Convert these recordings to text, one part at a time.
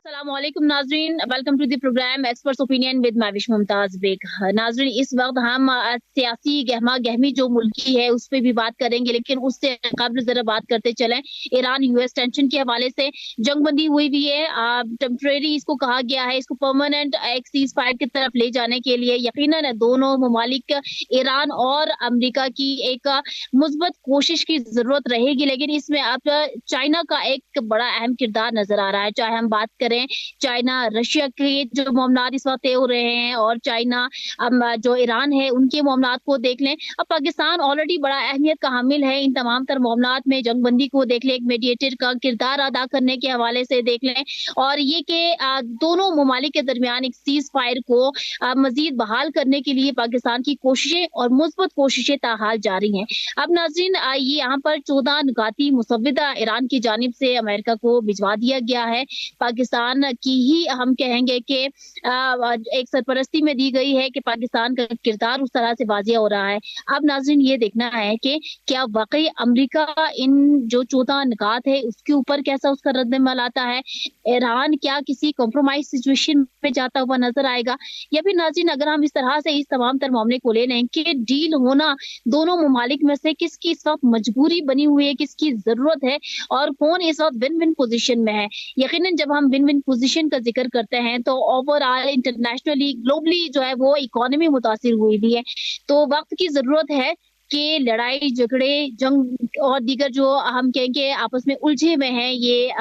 अस्सलामुअलैकुम नाजरीन, welcome to the programme experts opinion with मैं विश मुमताज बेग। नाजरीन, इस वक्त हम सियासी गहमा गहमी जो मुल्की है उस पर भी बात करेंगे, लेकिन उससे कबल जरा बात करते चलें ईरान यूएस टेंशन के हवाले से। जंगबंदी हुई भी है, टेम्परेरी इसको कहा गया है, इसको परमानेंट एक सीज फायर की तरफ ले जाने के लिए यकीनन दोनों ममालिक ईरान और अमरीका की एक मुस्बत कोशिश की जरूरत रहेगी। लेकिन इसमें अब चाइना का एक बड़ा अहम किरदार नजर आ रहा है। चाहे हम बात करें चाइना रशिया के जो मामलात इस वक्त तय हो रहे हैं, और चाइना जो ईरान है उनके मामलात को देख लें। अब पाकिस्तान ऑलरेडी बड़ा अहमियत का हामिल है इन तमाम तर मामलात में। जंगबंदी को देख लें, एक मीडिएटर का किरदार अदा करने के हवाले से देख लें, और ये कि दोनों ममालिक के दरमियान एक सीज फायर को मजीद बहाल करने के लिए पाकिस्तान की कोशिशें और मुस्बत कोशिशें ताहाल जारी हैं। अब नाज़रीन, ये यहाँ पर 14 नुकाती मुसव्विदा ईरान की जानिब से अमेरिका को भिजवा दिया गया है। पाकिस्तान की ही हम कहेंगे कि एक सरपरस्ती में दी गई है कि पाकिस्तान का किरदार उस तरह से वाजिया हो रहा है। अब नाज़रीन, ये देखना है कि क्या वाकई अमेरिका इन जो 14 निकात है उसके ऊपर कैसा उसका रद्द-ए-अमल आता है। ईरान क्या किसी कॉम्प्रोमाइज सिचुएशन में जाता हुआ नजर आएगा, या फिर नाज़रीन अगर हम इस तरह से इस तमाम तर मामले को ले लें कि डील होना दोनों ममालिक में से किसकी इस वक्त मजबूरी बनी हुई है, किसकी जरूरत है, और कौन इस वक्त विन विन पोजीशन में है। यकीनन जब हम विन विन पोजीशन का जिक्र करते हैं तो ओवरऑल इंटरनेशनली ग्लोबली जो है वो इकोनॉमी मुतासिर हुई भी है। तो वक्त की जरूरत है कि लड़ाई झगड़े जंग और दीगर जो हम कहेंगे आपस में उलझे में हैं ये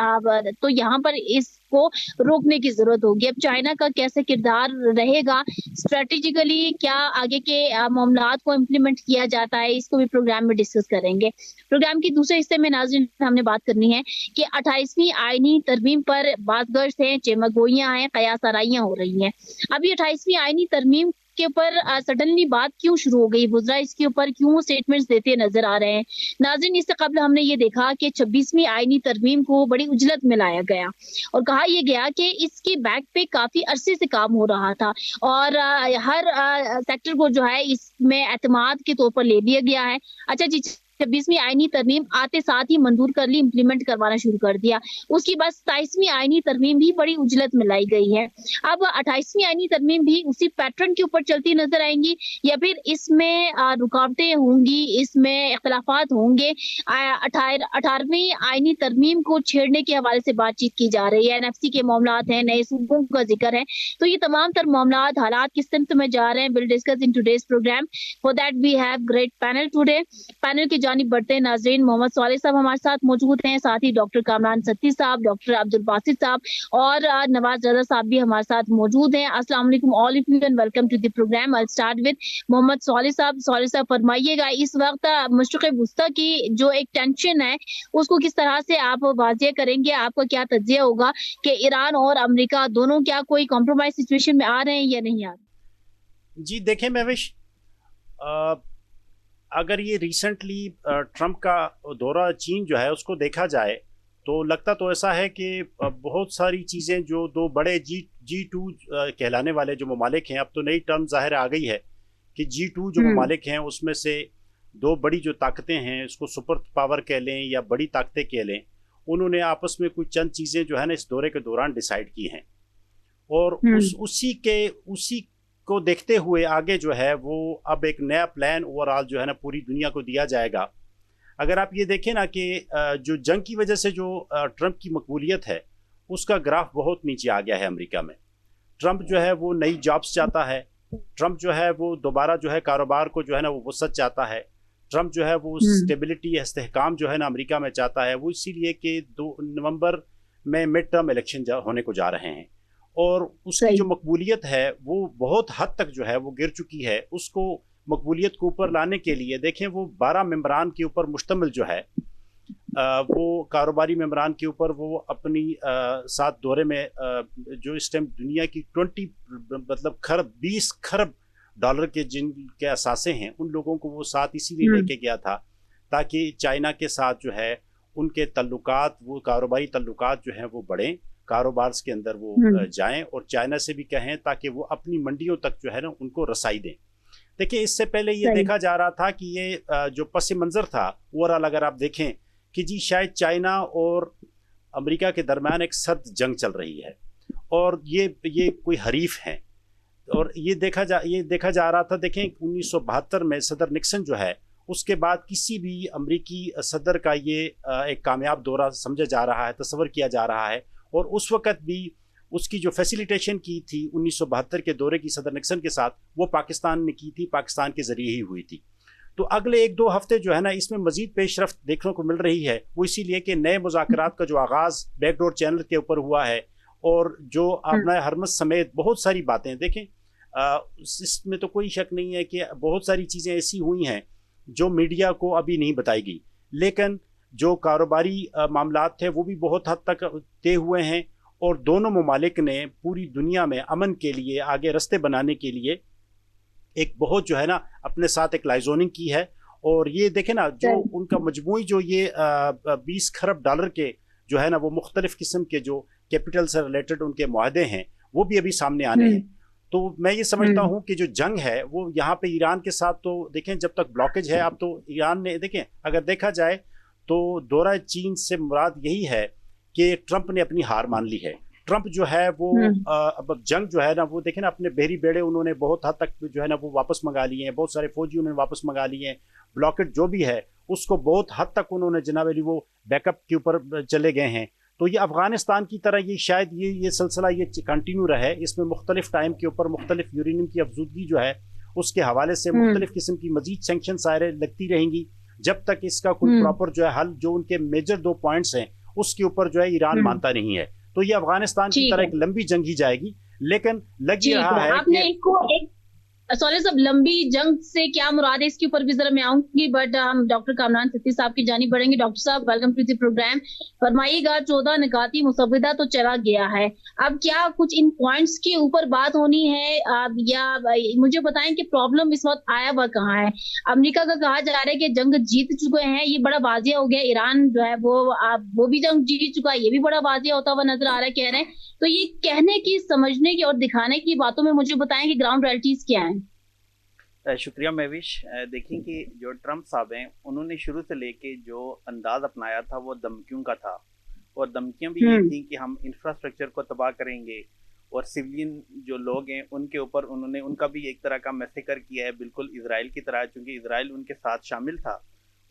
तो यहाँ पर इसको रोकने की जरूरत होगी। अब चाइना का कैसे किरदार रहेगा स्ट्रेटेजिकली, क्या आगे के मामलात को इम्प्लीमेंट किया जाता है, इसको भी प्रोग्राम में डिस्कस करेंगे। प्रोग्राम के दूसरे हिस्से में नाज़रीन हमने बात करनी है कि 28वीं आईनी तरमीम पर बातगश्त है, चेमगोइयां हैं, कयास आराइयां हो रही हैं। अभी 28वीं आईनी तरमीम के ऊपर सडनली बात क्यों शुरू हो गई, वुज़रा इसके ऊपर क्यों स्टेटमेंट्स देते नजर आ रहे हैं। नाज़रीन, इससे कबल हमने ये देखा कि 26वीं आईनी तरमीम को बड़ी उजलत में लाया गया और कहा यह गया कि इसके बैक पे काफी अरसे से काम हो रहा था, और हर सेक्टर को जो है इसमें एतमाद के तौर पर ले लिया गया है। अच्छा जी, 26वीं आईनी तरमीम आते साथ ही मंजूर कर ली, इम्प्लीमेंट करवाना शुरू कर दिया। उसके बाद 27वीं आईनी तरमीम भी बड़ी उजलत में लाई गई है। अब 28वीं आईनी तरमीम भी उसी पैटर्न के ऊपर चलती नजर आएंगी, या फिर इसमें रुकावटें होंगी, इसमें इख्तलाफात होंगे। 18वीं आईनी तरमीम को छेड़ने के हवाले से बातचीत की जा रही है, एनएफसी के मामलात हैं, नए सूबों का जिक्र है। तो ये तमाम तर मामलात हालात किस सिमत में जा रहे हैं, will discuss in today's programme. For that we have great panel today. Panel की जानिब बढ़ते हैं नाज़रीन। मोहम्मद सालिह साहब हमारे साथ मौजूद हैं, साथ ही डॉक्टर कामरान सत्ती साहब, डॉक्टर अब्दुल बासित साहब और नवाज रजा साहब भी हमारे साथ मौजूद हैं। अस्सलाम वालेकुम all of you and welcome to the programme. I will start with Mohammad Salih साहब। सालिह साहब, फरमाइएगा इस वक्त मशरिक़ वुस्ता की जो एक टेंशन है उसको किस तरह से आप वाज़ेह करेंगे, आपका क्या तज्ज़िया होगा कि ईरान और अमेरिका दोनों क्या कोई कॉम्प्रोमाइज सिचुएशन में आ रहे हैं या नहीं आ रहे? जी देखें महविश, अगर ये रिसेंटली ट्रंप का दौरा चीन जो है उसको देखा जाए तो लगता तो ऐसा है कि बहुत सारी चीज़ें जो दो बड़े G2 कहलाने वाले जो ममालिक हैं, अब तो नई टर्म ज़ाहिर आ गई है कि G2 जो ममालिक हैं उसमें से दो बड़ी जो ताकतें हैं, उसको सुपर पावर कह लें या बड़ी ताकतें कह लें, उन्होंने आपस में कुछ चंद चीज़ें जो है ना इस दौरे के दौरान डिसाइड की हैं, और उसी को देखते हुए आगे जो है वो अब एक नया प्लान ओवरऑल जो है ना पूरी दुनिया को दिया जाएगा। अगर आप ये देखें ना कि जो जंग की वजह से जो ट्रंप की मकबूलियत है उसका ग्राफ बहुत नीचे आ गया है अमेरिका में। ट्रंप जो है वो नई जॉब्स चाहता है, ट्रंप जो है वो दोबारा जो है कारोबार को जो है ना वो वसअत चाहता है, ट्रंप जो है वो स्टेबिलिटी इस्तेहकाम जो है ना अमेरिका में चाहता है। वो इसीलिए कि 2 नवंबर में मिड टर्म इलेक्शन होने को जा रहे हैं, और उसकी जो मकबूलियत है वो बहुत हद तक जो है वो गिर चुकी है। उसको मकबूलियत को ऊपर लाने के लिए देखें वो 12 मेंबरान के ऊपर मुश्तमिल जो है वो कारोबारी मेंबरान के ऊपर वो अपनी साथ दौरे में जो इस टाइम दुनिया की 20 खरब डॉलर के जिनके असासे हैं उन लोगों को वो साथ इसीलिए लेके गया था ताकि चाइना के साथ जो है उनके तल्लुकात, वो कारोबारी तल्लुकात जो हैं वो बढ़ें, कारोबार के अंदर वो जाएं और चाइना से भी कहें ताकि वो अपनी मंडियों तक जो है ना उनको रसाई दें। देखिए इससे पहले ये देखा जा रहा था कि ये जो पस मंज़र था ओवरऑल अगर आप देखें कि जी शायद चाइना और अमेरिका के दरमियान एक सर्द जंग चल रही है। और ये कोई हरीफ हैं। और ये देखा जा रहा था। देखें 1972 में सदर निक्सन जो है, उसके बाद किसी भी अमरीकी सदर का ये एक कामयाब दौरा समझा जा रहा है, तस्वर किया जा रहा है। और उस वक़्त भी उसकी जो फैसिलिटेशन की थी 1972 के दौरे की सदर निक्सन के साथ, वो पाकिस्तान ने की थी, पाकिस्तान के ज़रिए ही हुई थी। तो अगले 1-2 हफ्ते जो है ना, इसमें मज़ीद पेशरफ्त देखने को मिल रही है। वो इसीलिए कि नए मुज़ाकरात का जो आगाज़ बैकडोर चैनल के ऊपर हुआ है, और जो अपना हरमस समेत बहुत सारी बातें देखें, इसमें तो कोई शक नहीं है कि बहुत सारी चीज़ें ऐसी हुई हैं जो मीडिया को अभी नहीं बताई गई, लेकिन जो कारोबारी मामलात थे वो भी बहुत हद तक तय हुए हैं। और दोनों ममालिक ने पूरी दुनिया में अमन के लिए आगे रास्ते बनाने के लिए एक बहुत जो है ना अपने साथ एक लाइजोनिंग की है। और ये देखें ना, जो उनका मजमूई जो ये 20 खरब डॉलर के जो है ना, वो मुख्तलिफ किस्म के जो कैपिटल से रिलेटेड उनके मुआहदे हैं, वो भी अभी सामने आने हैं। तो मैं ये समझता हूँ कि जो जंग है वो यहाँ पे ईरान के साथ, तो देखें जब तक ब्लॉकेज है, अब तो ईरान ने देखें, अगर देखा जाए तो दौरा चीन से मुराद यही है कि ट्रंप ने अपनी हार मान ली है। ट्रंप जो है वो अब जंग जो है ना, वो देखें ना, अपने बहरी बेड़े उन्होंने बहुत हद तक जो है ना वो वापस मंगा लिए हैं, बहुत सारे फौजी उन्होंने वापस मंगा लिए हैं। ब्लॉकेट जो भी है उसको बहुत हद तक उन्होंने जनाब अली वो बैकअप के ऊपर चले गए हैं। तो ये अफगानिस्तान की तरह ये शायद ये सिलसिला ये कंटिन्यू रहे। इसमें मुख्तलिफ टाइम के ऊपर मुख्तलिफ यूरेनियम की अफजूदगी जो है उसके हवाले से मुख्तलिफ किस्म की मजीद सैंक्शन सायरे लगती रहेंगी, जब तक इसका कोई प्रॉपर जो है हल, जो उनके मेजर 2 पॉइंट्स हैं उसके ऊपर जो है ईरान मानता नहीं है। तो ये अफगानिस्तान की तरह एक लंबी जंग ही जाएगी। लेकिन लग ही रहा है कि सॉरी सब लंबी जंग से क्या मुराद है, इसके ऊपर भी जरा मैं आऊंगी, बट हम डॉक्टर कामरान सिद्दीकी साहब की जानिब बढ़ेंगे। डॉक्टर साहब, वेलकम टू द प्रोग्राम। फरमाइएगा, 14 निकाती मुसविदा तो चला गया है, अब क्या कुछ इन पॉइंट्स के ऊपर बात होनी है, या मुझे बताएं कि प्रॉब्लम इस वक्त आया हुआ कहाँ है। अमेरिका का कहा जा रहा है कि जंग जीत चुके हैं, ये बड़ा वाजिया हो गया। ईरान जो है वो भी जंग जीत चुका है, ये भी बड़ा वाजिया होता हुआ नजर आ रहा है, कह रहे हैं। तो ये कहने की, समझने की और दिखाने की बातों में मुझे बताएं कि ग्राउंड रियलिटीज क्या है। शुक्रिया महविश। देखें कि जो ट्रंप साहब हैं, उन्होंने शुरू से लेके जो अंदाज अपनाया था वो धमकियों का था, और धमकियां भी ये थी कि हम इंफ्रास्ट्रक्चर को तबाह करेंगे, और सिविलियन जो लोग हैं उनके ऊपर उन्होंने उनका भी एक तरह का मैसेकर किया है, बिल्कुल इजराइल की तरह, चूंकि इजराइल उनके साथ शामिल था।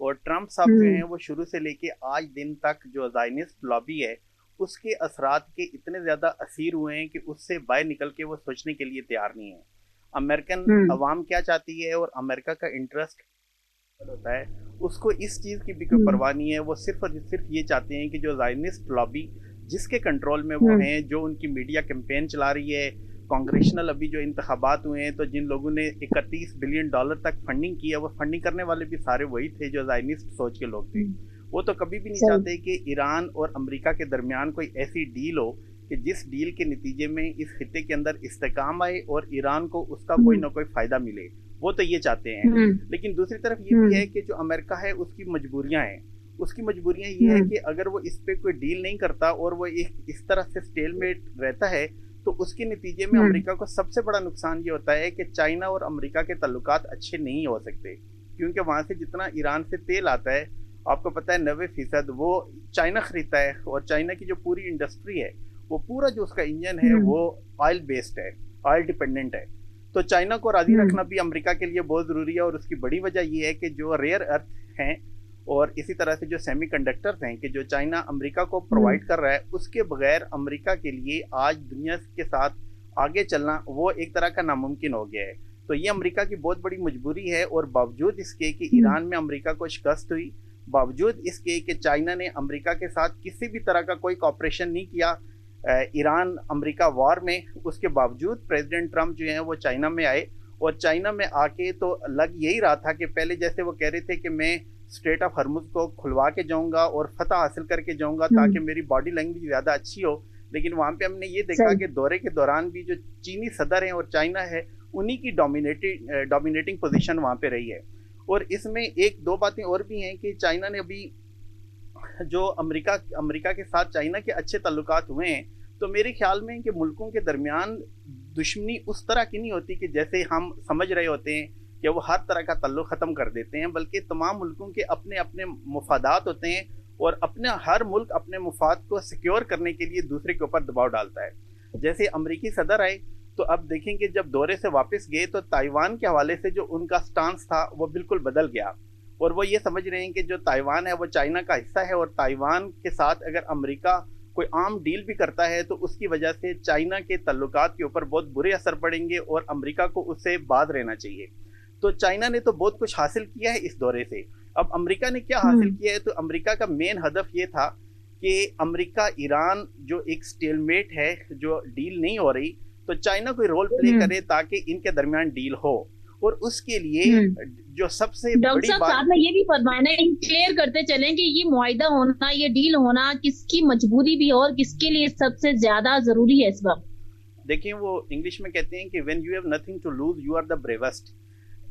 और ट्रंप साहब जो हैं वो शुरू से लेके आज दिन तक जो ज़ायनिस्ट लॉबी है उसके असरात के इतने ज़्यादा असीर हुए हैं कि उससे बाहर निकल के वो सोचने के लिए तैयार नहीं है। अमेरिकन अवाम क्या चाहती है और अमेरिका का इंटरेस्ट होता है, उसको इस चीज़ की भी कोई परवाह नहीं है। वो सिर्फ और सिर्फ ये चाहते हैं कि जो ज़ायनिस्ट लॉबी जिसके कंट्रोल में वो हैं, जो उनकी मीडिया कैंपेन चला रही है, कांग्रेशनल अभी जो इंतखाबात हुए हैं, तो जिन लोगों ने 31 बिलियन डॉलर तक फंडिंग की है, वो फंडिंग करने वाले भी सारे वही थे जो ज़ायनिस्ट सोच के लोग थे। वो तो कभी भी नहीं चाहते कि ईरान और अमेरिका के दरमियान कोई ऐसी डील हो कि जिस डील के नतीजे में इस खित्ते के अंदर इस्तेकाम आए और ईरान को उसका कोई ना कोई फायदा मिले। वो तो ये चाहते हैं। लेकिन दूसरी तरफ ये भी है कि जो अमेरिका है उसकी मजबूरियां हैं। उसकी मजबूरियां ये है कि अगर वो इस पे कोई डील नहीं करता और वो इस तरह से स्टेलमेट रहता है, तो उसके नतीजे में अमेरिका को सबसे बड़ा नुकसान ये होता है कि चाइना और अमेरिका के ताल्लुकात अच्छे नहीं हो सकते, क्योंकि वहाँ से जितना ईरान से तेल आता है, आपको पता है 90% वो चाइना खरीदता है, और चाइना की जो पूरी इंडस्ट्री है, वो पूरा जो उसका इंजन है वो ऑयल बेस्ड है, ऑयल डिपेंडेंट है। तो चाइना को राजी रखना भी अमेरिका के लिए बहुत ज़रूरी है, और उसकी बड़ी वजह ये है कि जो रेयर अर्थ हैं और इसी तरह से जो सेमीकंडक्टर्स हैं कि जो चाइना अमेरिका को प्रोवाइड कर रहा है, उसके बगैर अमेरिका के लिए आज दुनिया के साथ आगे चलना वो एक तरह का नामुमकिन हो गया है। तो ये अमेरिका की बहुत बड़ी मजबूरी है। और बावजूद इसके कि ईरान में अमेरिका को शिकस्त हुई, बावजूद इसके कि चाइना ने अमेरिका के साथ किसी भी तरह का कोई कॉपरेशन नहीं किया ईरान अमेरिका वॉर में, उसके बावजूद प्रेसिडेंट ट्रंप जो हैं वो चाइना में आए, और चाइना में आके तो लग यही रहा था कि पहले जैसे वो कह रहे थे कि मैं स्ट्रेट ऑफ हर्मुज को खुलवा के जाऊंगा और फतह हासिल करके जाऊंगा ताकि मेरी बॉडी लैंग्वेज ज़्यादा अच्छी हो। लेकिन वहाँ पे हमने ये देखा कि दौरे के दौरान भी जो चीनी सदर हैं और चाइना है, उन्हीं की डोमिनेटिंग पोजीशन वहाँ पे रही है। और इसमें एक दो बातें और भी हैं कि चाइना ने अभी जो अमेरिका के साथ चाइना के अच्छे ताल्लुकात हुए हैं, तो मेरे ख्याल में कि मुल्कों के दरमियान दुश्मनी उस तरह की नहीं होती कि जैसे हम समझ रहे होते हैं कि वो हर तरह का ताल्लुक ख़त्म कर देते हैं, बल्कि तमाम मुल्कों के अपने अपने मुफादात होते हैं, और हर मुल्क अपने मुफाद को सिक्योर करने के लिए दूसरे के ऊपर दबाव डालता है। जैसे अमेरिकी सदर आए तो अब देखेंगे जब दौरे से वापस गए तो ताइवान के हवाले से जो उनका स्टांस था वो बिल्कुल बदल गया, और वो ये समझ रहे हैं कि जो ताइवान है वो चाइना का हिस्सा है, और ताइवान के साथ अगर अमेरिका कोई आम डील भी करता है तो उसकी वजह से चाइना के तल्लुकात के ऊपर बहुत बुरे असर पड़ेंगे और अमेरिका को उससे बाज रहना चाहिए। तो चाइना ने तो बहुत कुछ हासिल किया है इस दौरे से। अब अमेरिका ने क्या हासिल किया है, तो अमेरिका का मेन हदफ ये था कि अमेरिका ईरान जो एक स्टेलमेट है, जो डील नहीं हो रही, तो चाइना कोई रोल प्ले करे ताकि इनके दरमियान डील हो। और उसके लिए जो सबसे बड़ी बात, साथ में ये भी फरमाना है, क्लियर करते चलें कि ये मुआहिदा होना, ये डील होना किसकी मजबूरी भी है और किसके लिए सबसे ज्यादा जरूरी है इस वक्त। देखिए वो इंग्लिश में कहते हैं कि when you have nothing to lose you are the bravest.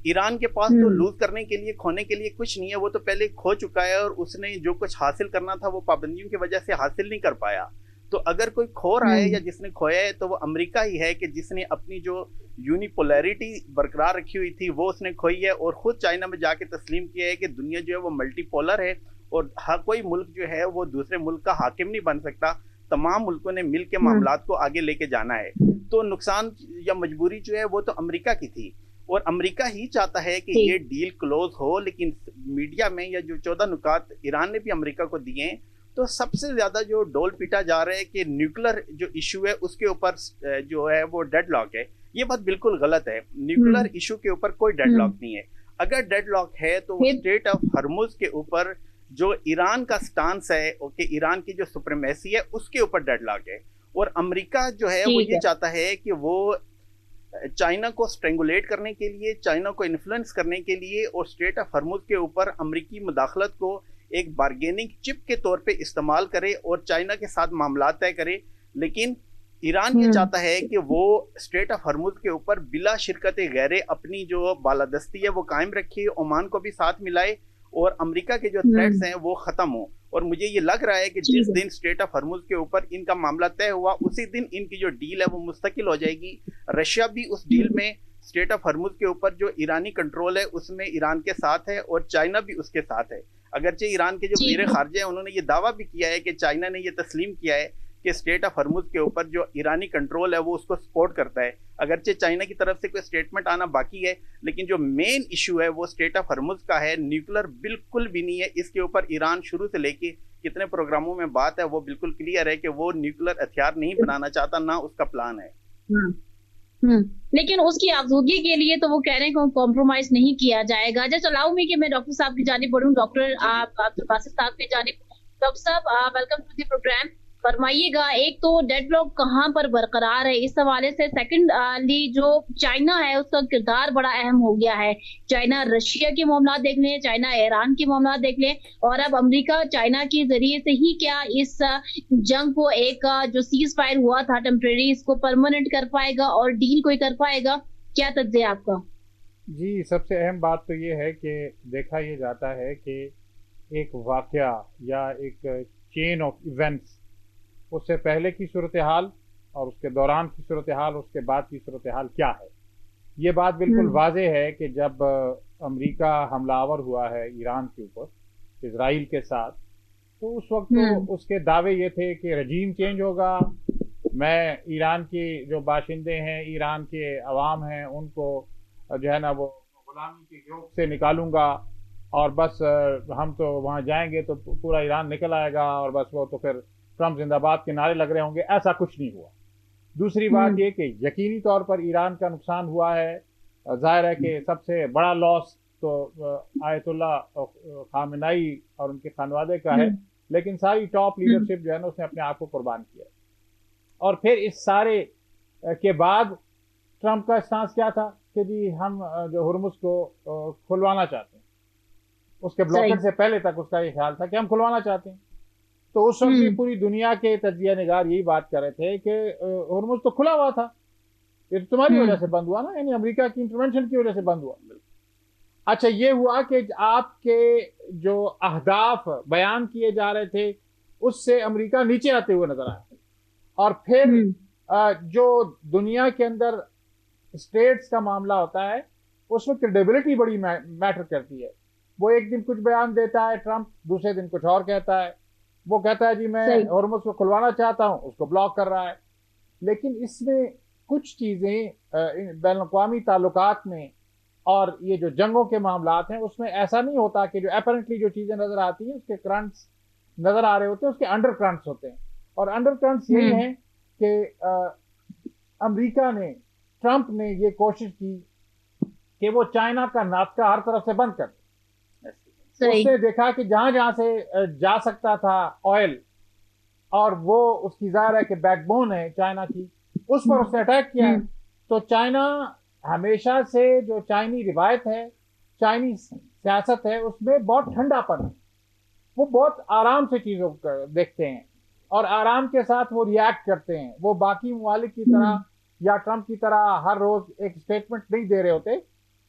Iran के पास तो लूज करने के लिए, खोने के लिए कुछ नहीं है, वो तो पहले खो चुका है, और उसने जो कुछ हासिल करना था वो पाबंदियों की वजह से हासिल नहीं कर पाया। तो अगर कोई खो रहा है या जिसने खोया है तो वो अमेरिका ही है कि जिसने अपनी जो यूनिपोलैरिटी बरकरार रखी हुई थी वो उसने खोई है, और खुद चाइना में जाके तस्लीम किया है कि दुनिया जो है वो मल्टीपोलर है, और हर कोई मुल्क जो है वो दूसरे मुल्क का हाकिम नहीं बन सकता, तमाम मुल्कों ने मिल के मामलात को आगे लेके जाना है। तो नुकसान या मजबूरी जो है वो तो अमेरिका की थी, और अमेरिका ही चाहता है कि ये डील क्लोज हो। लेकिन मीडिया में या जो 14 नुकात ईरान ने भी अमेरिका को दिए हैं, तो सबसे ज्यादा जो डोल पीटा जा रहा है कि न्यूक्लियर जो इशू है उसके ऊपर जो है वो डेडलॉक है। ये बात बिल्कुल गलत है। न्यूक्लियर इशू के ऊपर कोई डेडलॉक नहीं है। अगर डेडलॉक है तो स्ट्रेट ऑफ हॉर्मुज के ऊपर जो ईरान का स्टांस है, ओके, ईरान की जो सुप्रीमेसी है उसके ऊपर डेडलॉक है। और अमेरिका जो है वो ये चाहता है कि वो चाइना को स्ट्रेंगुलेट करने के लिए, चाइना को इन्फ्लुएंस करने के लिए, और स्ट्रेट ऑफ हॉर्मुज के ऊपर अमेरिकी मुदाखलत को एक बार्गेनिंग चिप के तौर पे इस्तेमाल करे और चाइना के साथ मामला तय करे। लेकिन ईरान ये चाहता है कि वो स्ट्रेट ऑफ हॉर्मुज के ऊपर बिला शिरकत गैरे अपनी जो बालादस्ती है वो कायम रखे, ओमान को भी साथ मिलाए, और अमेरिका के जो थ्रेट्स हैं वो खत्म हो। और मुझे ये लग रहा है कि जिस दिन स्ट्रेट ऑफ हॉर्मुज के ऊपर इनका मामला तय हुआ उसी दिन इनकी जो डील है वो मुस्तकिल हो जाएगी। रशिया भी उस डील में स्ट्रेट ऑफ हॉर्मुज के ऊपर जो ईरानी कंट्रोल है उसमें ईरान के साथ है, और चाइना भी उसके साथ है। अगरचे ईरान के जो वज़ीर खारजा है उन्होंने ये दावा भी किया है कि चाइना ने ये तस्लीम किया है कि स्टेट ऑफ हॉर्मुज के ऊपर जो ईरानी कंट्रोल है वो उसको सपोर्ट करता है। अगरचे चाइना की तरफ से कोई स्टेटमेंट आना बाकी है, लेकिन जो मेन इशू है वो स्टेट ऑफ हॉर्मुज का है। न्यूक्लियर बिल्कुल भी नहीं है। इसके ऊपर ईरान शुरू से लेके कितने प्रोग्रामों में बात है वो बिल्कुल क्लियर है कि वो न्यूक्लियर हथियार नहीं बनाना चाहता, ना उसका प्लान है। लेकिन उसकी आज़ूदगी के लिए तो वो कह रहे हैं कॉम्प्रोमाइज नहीं किया जाएगा। जस्ट अलाउ मी कि मैं डॉक्टर साहब की जानिब बढ़ूं। डॉक्टर अब्दुल बासित साहब की जानिब। डॉक्टर साहब वेलकम टू द प्रोग्राम। फरमाइएगा, एक तो डेडलॉक कहाँ पर बरकरार है इस हवाले से, सेकंडली जो चाइना है उसका किरदार बड़ा अहम हो गया है। चाइना रशिया के मामला देख लें, चाइना ईरान के मामला देख लें, और अब अमेरिका चाइना के जरिए से ही क्या इस जंग को एक जो सीज फायर हुआ था टेम्परेरी, इसको परमानेंट कर पाएगा और डील कोई कर पाएगा? क्या तज्ज़िया आपका? जी, सबसे अहम बात तो ये है कि देखा ये जाता है कि एक वाकया या एक चेन ऑफ इवेंट्स, उससे पहले की सूरत हाल और उसके दौरान की सूरत हाल, उसके बाद की सूरत हाल क्या है। ये बात बिल्कुल वाज़ेह है कि जब अमेरिका हमलावर हुआ है ईरान के ऊपर इजराइल के साथ, तो उस वक्त तो उसके दावे ये थे कि रजीम चेंज होगा, मैं ईरान की जो बाशिंदे हैं, ईरान के अवाम हैं, उनको जो है ना वो गुलामी के योग से निकालूंगा, और बस हम तो वहाँ जाएंगे तो पूरा ईरान निकल आएगा, और बस वो तो फिर ट्रम्प जिंदाबाद के नारे लग रहे होंगे। ऐसा कुछ नहीं हुआ। दूसरी बात ये कि यकीनी तौर पर ईरान का नुकसान हुआ है। जाहिर है कि सबसे बड़ा लॉस तो आयतुल्ला खामेनेई और उनके खानवादे का है, लेकिन सारी टॉप लीडरशिप जो है ना उसने अपने आप को कुर्बान किया। और फिर इस सारे के बाद ट्रम्प का स्टांस क्या था कि जी हम जो हुर्मुज को खुलवाना चाहते हैं। उसके ब्लॉकेट से पहले तक उसका ये ख्याल था कि हम खुलवाना चाहते हैं। तो उस वक्त भी पूरी दुनिया के तज्जिया निगार यही बात कर रहे थे कि हुर्मुज तो खुला हुआ था, ये तो तुम्हारी वजह से बंद हुआ ना, यानी अमेरिका की इंटरवेंशन की वजह से बंद हुआ। अच्छा, ये हुआ कि आपके जो अहदाफ बयान किए जा रहे थे उससे अमेरिका नीचे आते हुए नजर आया। और फिर जो दुनिया के अंदर स्टेट्स का मामला होता है उसमें क्रेडिबिलिटी बड़ी मैटर करती है। वो एक दिन कुछ बयान देता है ट्रम्प, दूसरे दिन कुछ और कहता है। वो कहता है जी मैं हुर्मुज को खुलवाना चाहता हूं, उसको ब्लॉक कर रहा है। लेकिन इसमें कुछ चीज़ें बैनुल-अक़वामी ताल्लुकात में और ये जो जंगों के मामलात हैं उसमें ऐसा नहीं होता कि जो अपैरेंटली जो चीज़ें नज़र आती हैं उसके करंट्स नज़र आ रहे होते हैं, उसके अंडर करंट्स होते हैं। और अंडर करंट्स यही हैं कि अमेरिका ने, ट्रंप ने ये कोशिश की कि वो चाइना का नाश्ता हर तरफ से बंद कर दे। उसने देखा कि जहाँ जहाँ से जा सकता था ऑयल, और वो उसकी ज़ाहिर है कि बैकबोन है चाइना की, उस पर उसने अटैक किया है। तो चाइना हमेशा से, जो चाइनी रिवायत है, चाइनी सियासत है, उसमें बहुत ठंडापन है। वो बहुत आराम से चीज़ों को देखते हैं और आराम के साथ वो रिएक्ट करते हैं। वो बाकी ममालिक की तरह या ट्रंप की तरह हर रोज़ एक स्टेटमेंट नहीं दे रहे होते,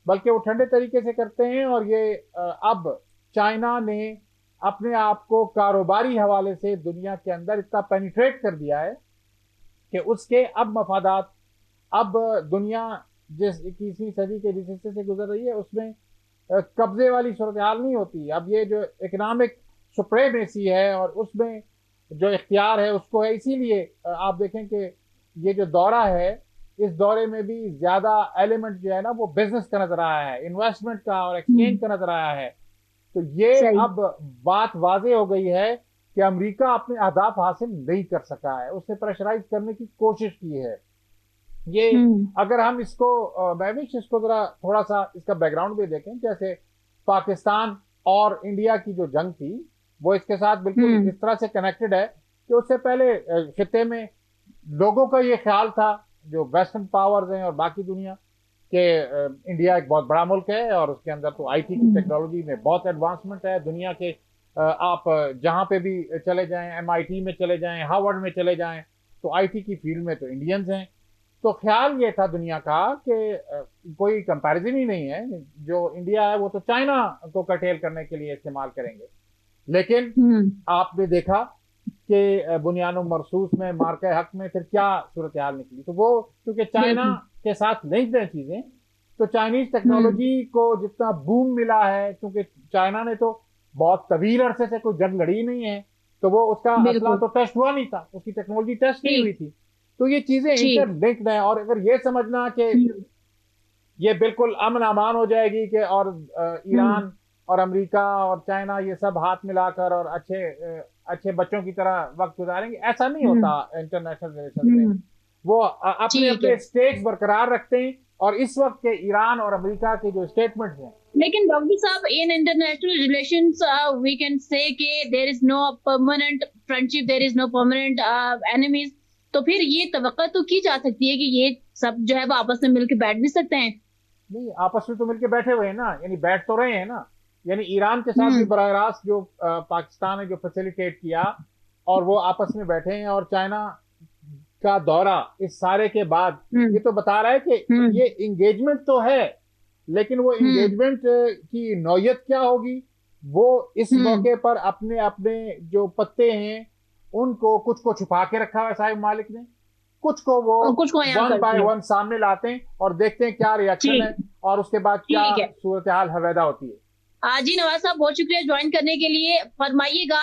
बल्कि वो ठंडे तरीके से करते हैं। और ये अब चाइना ने अपने आप को कारोबारी हवाले से दुनिया के अंदर इतना पेनिट्रेट कर दिया है कि उसके अब मफादात, अब दुनिया जिस 21वीं सदी के जिस हिस्से से गुजर रही है उसमें कब्जे वाली सूरत हाल नहीं होती। अब ये जो इकनॉमिक सुप्रेमेसी है और उसमें जो इख्तियार है उसको है। इसीलिए आप देखें कि ये जो दौरा है, इस दौरे में भी ज़्यादा एलिमेंट जो है ना वो बिजनेस का नजर आया है, इन्वेस्टमेंट का और एक्सचेंज का नजर आया है। तो ये अब बात वाज़े हो गई है कि अमेरिका अपने अहदाफ हासिल नहीं कर सका है, उसने प्रेशराइज करने की कोशिश की है। ये अगर हम इसको महविश इसको जरा थोड़ा सा इसका बैकग्राउंड भी देखें, जैसे पाकिस्तान और इंडिया की जो जंग थी वो इसके साथ बिल्कुल इस तरह से कनेक्टेड है कि उससे पहले खित्ते में लोगों का ये ख्याल था, जो वेस्टर्न पावर्स हैं और बाकी दुनिया, कि इंडिया एक बहुत बड़ा मुल्क है और उसके अंदर तो आईटी की टेक्नोलॉजी में बहुत एडवांसमेंट है। दुनिया के आप जहाँ पे भी चले जाएं, एमआईटी में चले जाएं, हार्वर्ड में चले जाएं, तो आईटी की फील्ड में तो इंडियंस हैं। तो ख्याल ये था दुनिया का कि कोई कंपैरिजन ही नहीं है, जो इंडिया है वो तो चाइना को कर्टेल करने के लिए इस्तेमाल करेंगे। लेकिन आपने देखा कि बुनियानो मरसूस में, मार्के हक में फिर क्या सूरत हाल निकली। तो वो क्योंकि चाइना के साथ लिंक्ड है चीजें, तो चाइनीज टेक्नोलॉजी को जितना बूम मिला है, क्योंकि चाइना ने तो बहुत तवील अरसे से कोई जंग लड़ी नहीं है, तो वो उसका असला तो टेस्ट हुआ नहीं था, उसकी टेक्नोलॉजी टेस्ट नहीं हुई थी। तो ये चीजें इंटरलिंक्ड हैं। और अगर ये समझना कि ये बिल्कुल अमन अमान हो जाएगी कि और ईरान और अमेरिका और चाइना ये सब हाथ मिलाकर और अच्छे बच्चों की तरह वक्त गुजारेंगे, ऐसा नहीं होता इंटरनेशनल रिलेशन में। वो अपने अपने स्टेट्स बरकरार रखते हैं और इस वक्त के ईरान और अमेरिका के जो स्टेटमेंट्स हैं। लेकिन डॉक्टर साहब, in international relations we can say कि there is no permanent friendship, there is no permanent enemies. तो फिर ये तवक्को तो की जा सकती है कि ये सब जो है वो आपस में मिलकर बैठ भी सकते हैं। नहीं, आपस में तो मिलकर बैठे हुए हैं ना, यानी बैठ तो रहे हैं ना। यानी ईरान के साथ भी बराह रास्त जो पाकिस्तान ने जो फैसिलिटेट किया और वो आपस में बैठे हैं। और चाइना का दौरा इस सारे के बाद ये तो बता रहा है कि ये इंगेजमेंट तो है, लेकिन वो इंगेजमेंट की नौयत क्या होगी, वो इस मौके पर अपने अपने जो पत्ते हैं उनको कुछ को छुपा के रखा है साहिब मालिक ने, कुछ को वो वन बाय वन सामने लाते हैं और देखते हैं क्या रिएक्शन है और उसके बाद क्या सूरत हाल हवैदा होती है। जी नवाज साहब, बहुत शुक्रिया ज्वाइन करने के लिए। फरमाइएगा,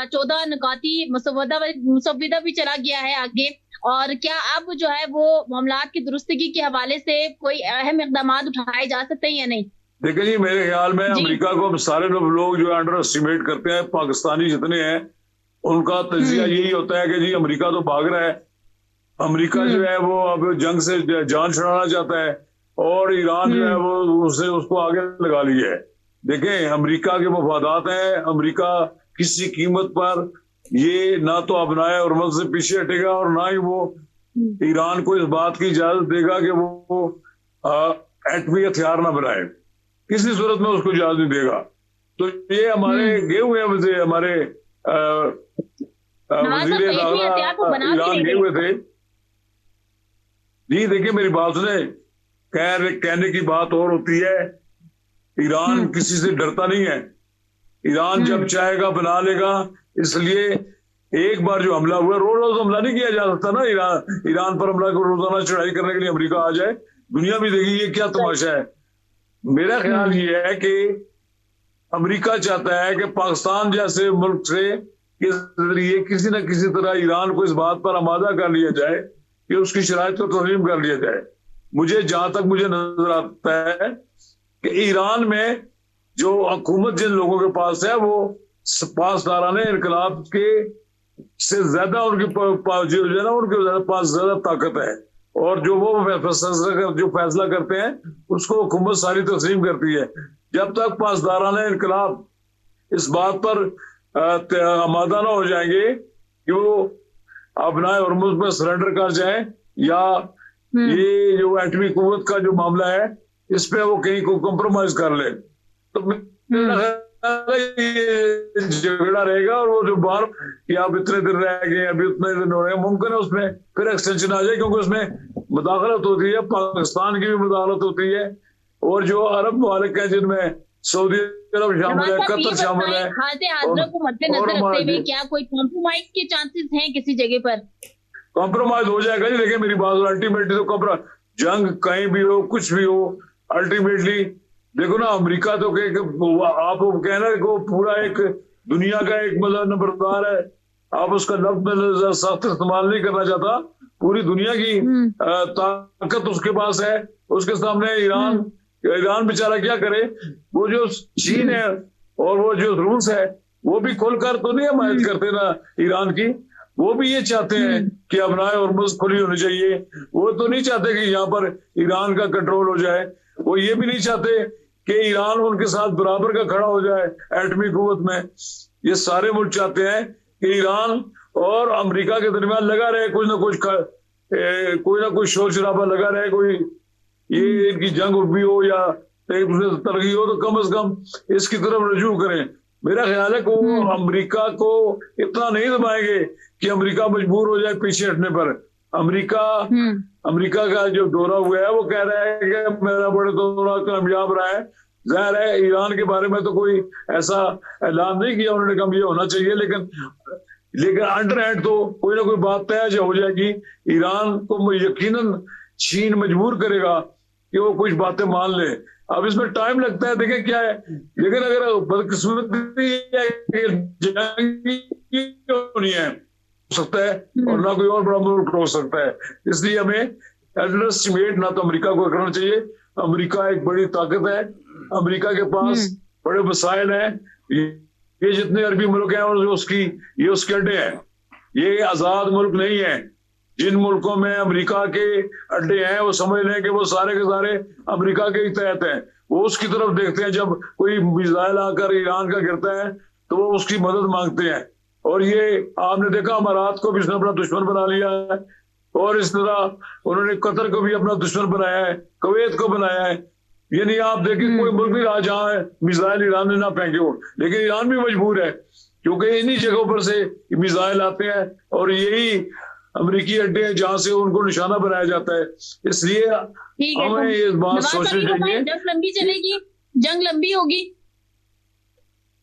14 नुकाती मुसव्विदा भी चला गया है आगे, और क्या अब जो है वो मामलात की दुरुस्तगी के हवाले से कोई अहम इक़दाम उठाए जा सकते हैं या नहीं? देखिए जी, मेरे ख्याल में अमेरिका को सारे लोग जो अंडर एस्टिमेट करते हैं, पाकिस्तानी जितने हैं उनका तजिया यही होता है कि जी अमेरिका तो भाग रहा है, अमेरिका जो है वो अब जंग से जान छुड़ाना चाहता है और ईरान जो है वो उसको आगे लगा लिया है। देखें, अमेरिका के मफादात हैं, अमेरिका किसी कीमत पर ये ना तो अपनाए और मत से पीछे हटेगा और ना ही वो ईरान को इस बात की इजाजत देगा कि वो एटमी हथियार ना बनाए, किसी सूरत में उसको इजाजत नहीं देगा। तो ये हमारे गए हुए हैं, हमारे वजीर ईरान गए हुए थे जी। देखिए मेरी बात सुने, कहने की बात और होती है, ईरान किसी से डरता नहीं है, ईरान जब चाहेगा बना लेगा। इसलिए एक बार जो हमला हुआ, रोज हमला नहीं किया जा सकता ना, ईरान पर हमला रोजाना चढ़ाई करने के लिए अमेरिका आ जाए, दुनिया भी देगी ये क्या तमाशा है। मेरा ख्याल ये है कि अमेरिका चाहता है कि पाकिस्तान जैसे मुल्क से के जरिए किसी न किसी तरह ईरान को इस बात पर आमादा कर लिया जाए कि उसकी शराइत को तस्लीम कर लिया जाए। मुझे जहां तक मुझे नजर आता है कि ईरान में जो हुकूमत जिन लोगों के पास है वो पासदाराने इनकलाब के से ज्यादा उनके जो है ना उनके पास ज्यादा ताकत है, और जो वो फैसला करते हैं उसको हुकूमत सारी तस्लीम करती है। जब तक पासदाराने इनकलाब इस बात पर आमादा ना हो जाएंगे कि वो अपना हॉर्मुज़ में सरेंडर कर जाए, या ये जो एटमी कुव्वत का जो मामला है इस पे वो कहीं को कॉम्प्रोमाइज कर ले, तो झगड़ा रहेगा। और वो जो बार कि आप इतने दिन रह गए, अभी उतने दिन हो रहे हैं, मुमकिन है उसमें फिर एक्सटेंशन आ जाए, क्योंकि उसमें मुदाखलत होती है, पाकिस्तान की भी मुदाखलत होती है, और जो अरब मुमालिक हैं जिनमें सऊदी अरब शामिल है, कतर शामिल है, को मद्देनजर रखते हुए क्या कोई कॉम्प्रोमाइज के चांसेस हैं किसी जगह पर? कॉम्प्रोमाइज हो जाएगा जी। देखिए मेरी बात, अल्टीमेटली तो जंग कहीं भी हो, कुछ भी हो, अल्टीमेटली देखो ना, अमेरिका तो आप कहना को पूरा एक दुनिया का एक मतलब नंबरदार है, आप उसका लफ्ज सख्त इस्तेमाल नहीं करना चाहता, पूरी दुनिया की ताकत उसके पास है, उसके सामने ईरान बेचारा क्या करे। वो जो चीन है और वो जो रूस है वो भी खुलकर तो नहीं हमायत करते ना ईरान की, वो भी ये चाहते हैं कि अपनाए हॉर्मुज़ खुली होनी चाहिए। वो तो नहीं चाहते कि यहाँ पर ईरान का कंट्रोल हो जाए, वो ये भी नहीं चाहते कि ईरान उनके साथ बराबर का खड़ा हो जाए एटमी कुव्वत में। ये सारे मुल्क चाहते हैं कि ईरान और अमेरिका के दरमियान लगा रहे कोई ना कुछ शोर शराबा लगा रहे, कोई ये इनकी जंग भी हो या एक दूसरे से तरक्की हो, तो कम से कम इसकी तरफ रजू करें। मेरा ख्याल है कि वो अमेरिका को इतना नहीं दबाएंगे कि अमेरिका मजबूर हो जाए पीछे हटने पर। अमेरिका का जो दौरा हुआ है वो कह रहा है कि मेरा बड़े दौरा कामयाब रहा है। जाहिर है ईरान के बारे में तो कोई ऐसा ऐलान नहीं किया उन्होंने, कहा ये होना चाहिए, लेकिन अंडर हैंड तो कोई ना कोई बात तय हो जाएगी। ईरान को यकीनन चीन मजबूर करेगा कि वो कुछ बातें मान ले। अब इसमें टाइम लगता है, देखें क्या है, लेकिन अगर बदकिस्मती होनी है हो सकता है, और ना कोई और बड़ा मुल्क हो सकता है। इसलिए हमें अंडर एस्टिमेट ना तो अमेरिका को करना चाहिए। अमेरिका एक बड़ी ताकत है, अमेरिका के पास बड़े वसाइल हैं। ये जितने अरबी मुल्क हैं और ये उसके अड्डे हैं, ये आजाद मुल्क नहीं है। जिन मुल्कों में अमेरिका के अड्डे हैं वो समझ लें कि वो सारे के सारे अमेरिका के ही तहत हैं। वो उसकी तरफ देखते हैं, जब कोई मिसाइल आकर ईरान का गिरता है तो वो उसकी मदद मांगते हैं। और ये आपने देखा अमारात को भी उसने अपना दुश्मन बना लिया है, और इस तरह उन्होंने कतर को भी अपना दुश्मन बनाया है, कुवैत को बनाया है। ये नहीं आप देखिए कोई मुल्क भी रहा जहाँ मिसाइल ईरान ने ना फेंके हो, लेकिन ईरान भी मजबूर है क्योंकि इन्हीं जगहों पर से मिसाइल आते हैं और यही अमेरिकी अड्डे हैं जहां से उनको निशाना बनाया जाता है। इसलिए हमें ये बात सोचनी चाहिए। जंग लंबी चलेगी, जंग लंबी होगी,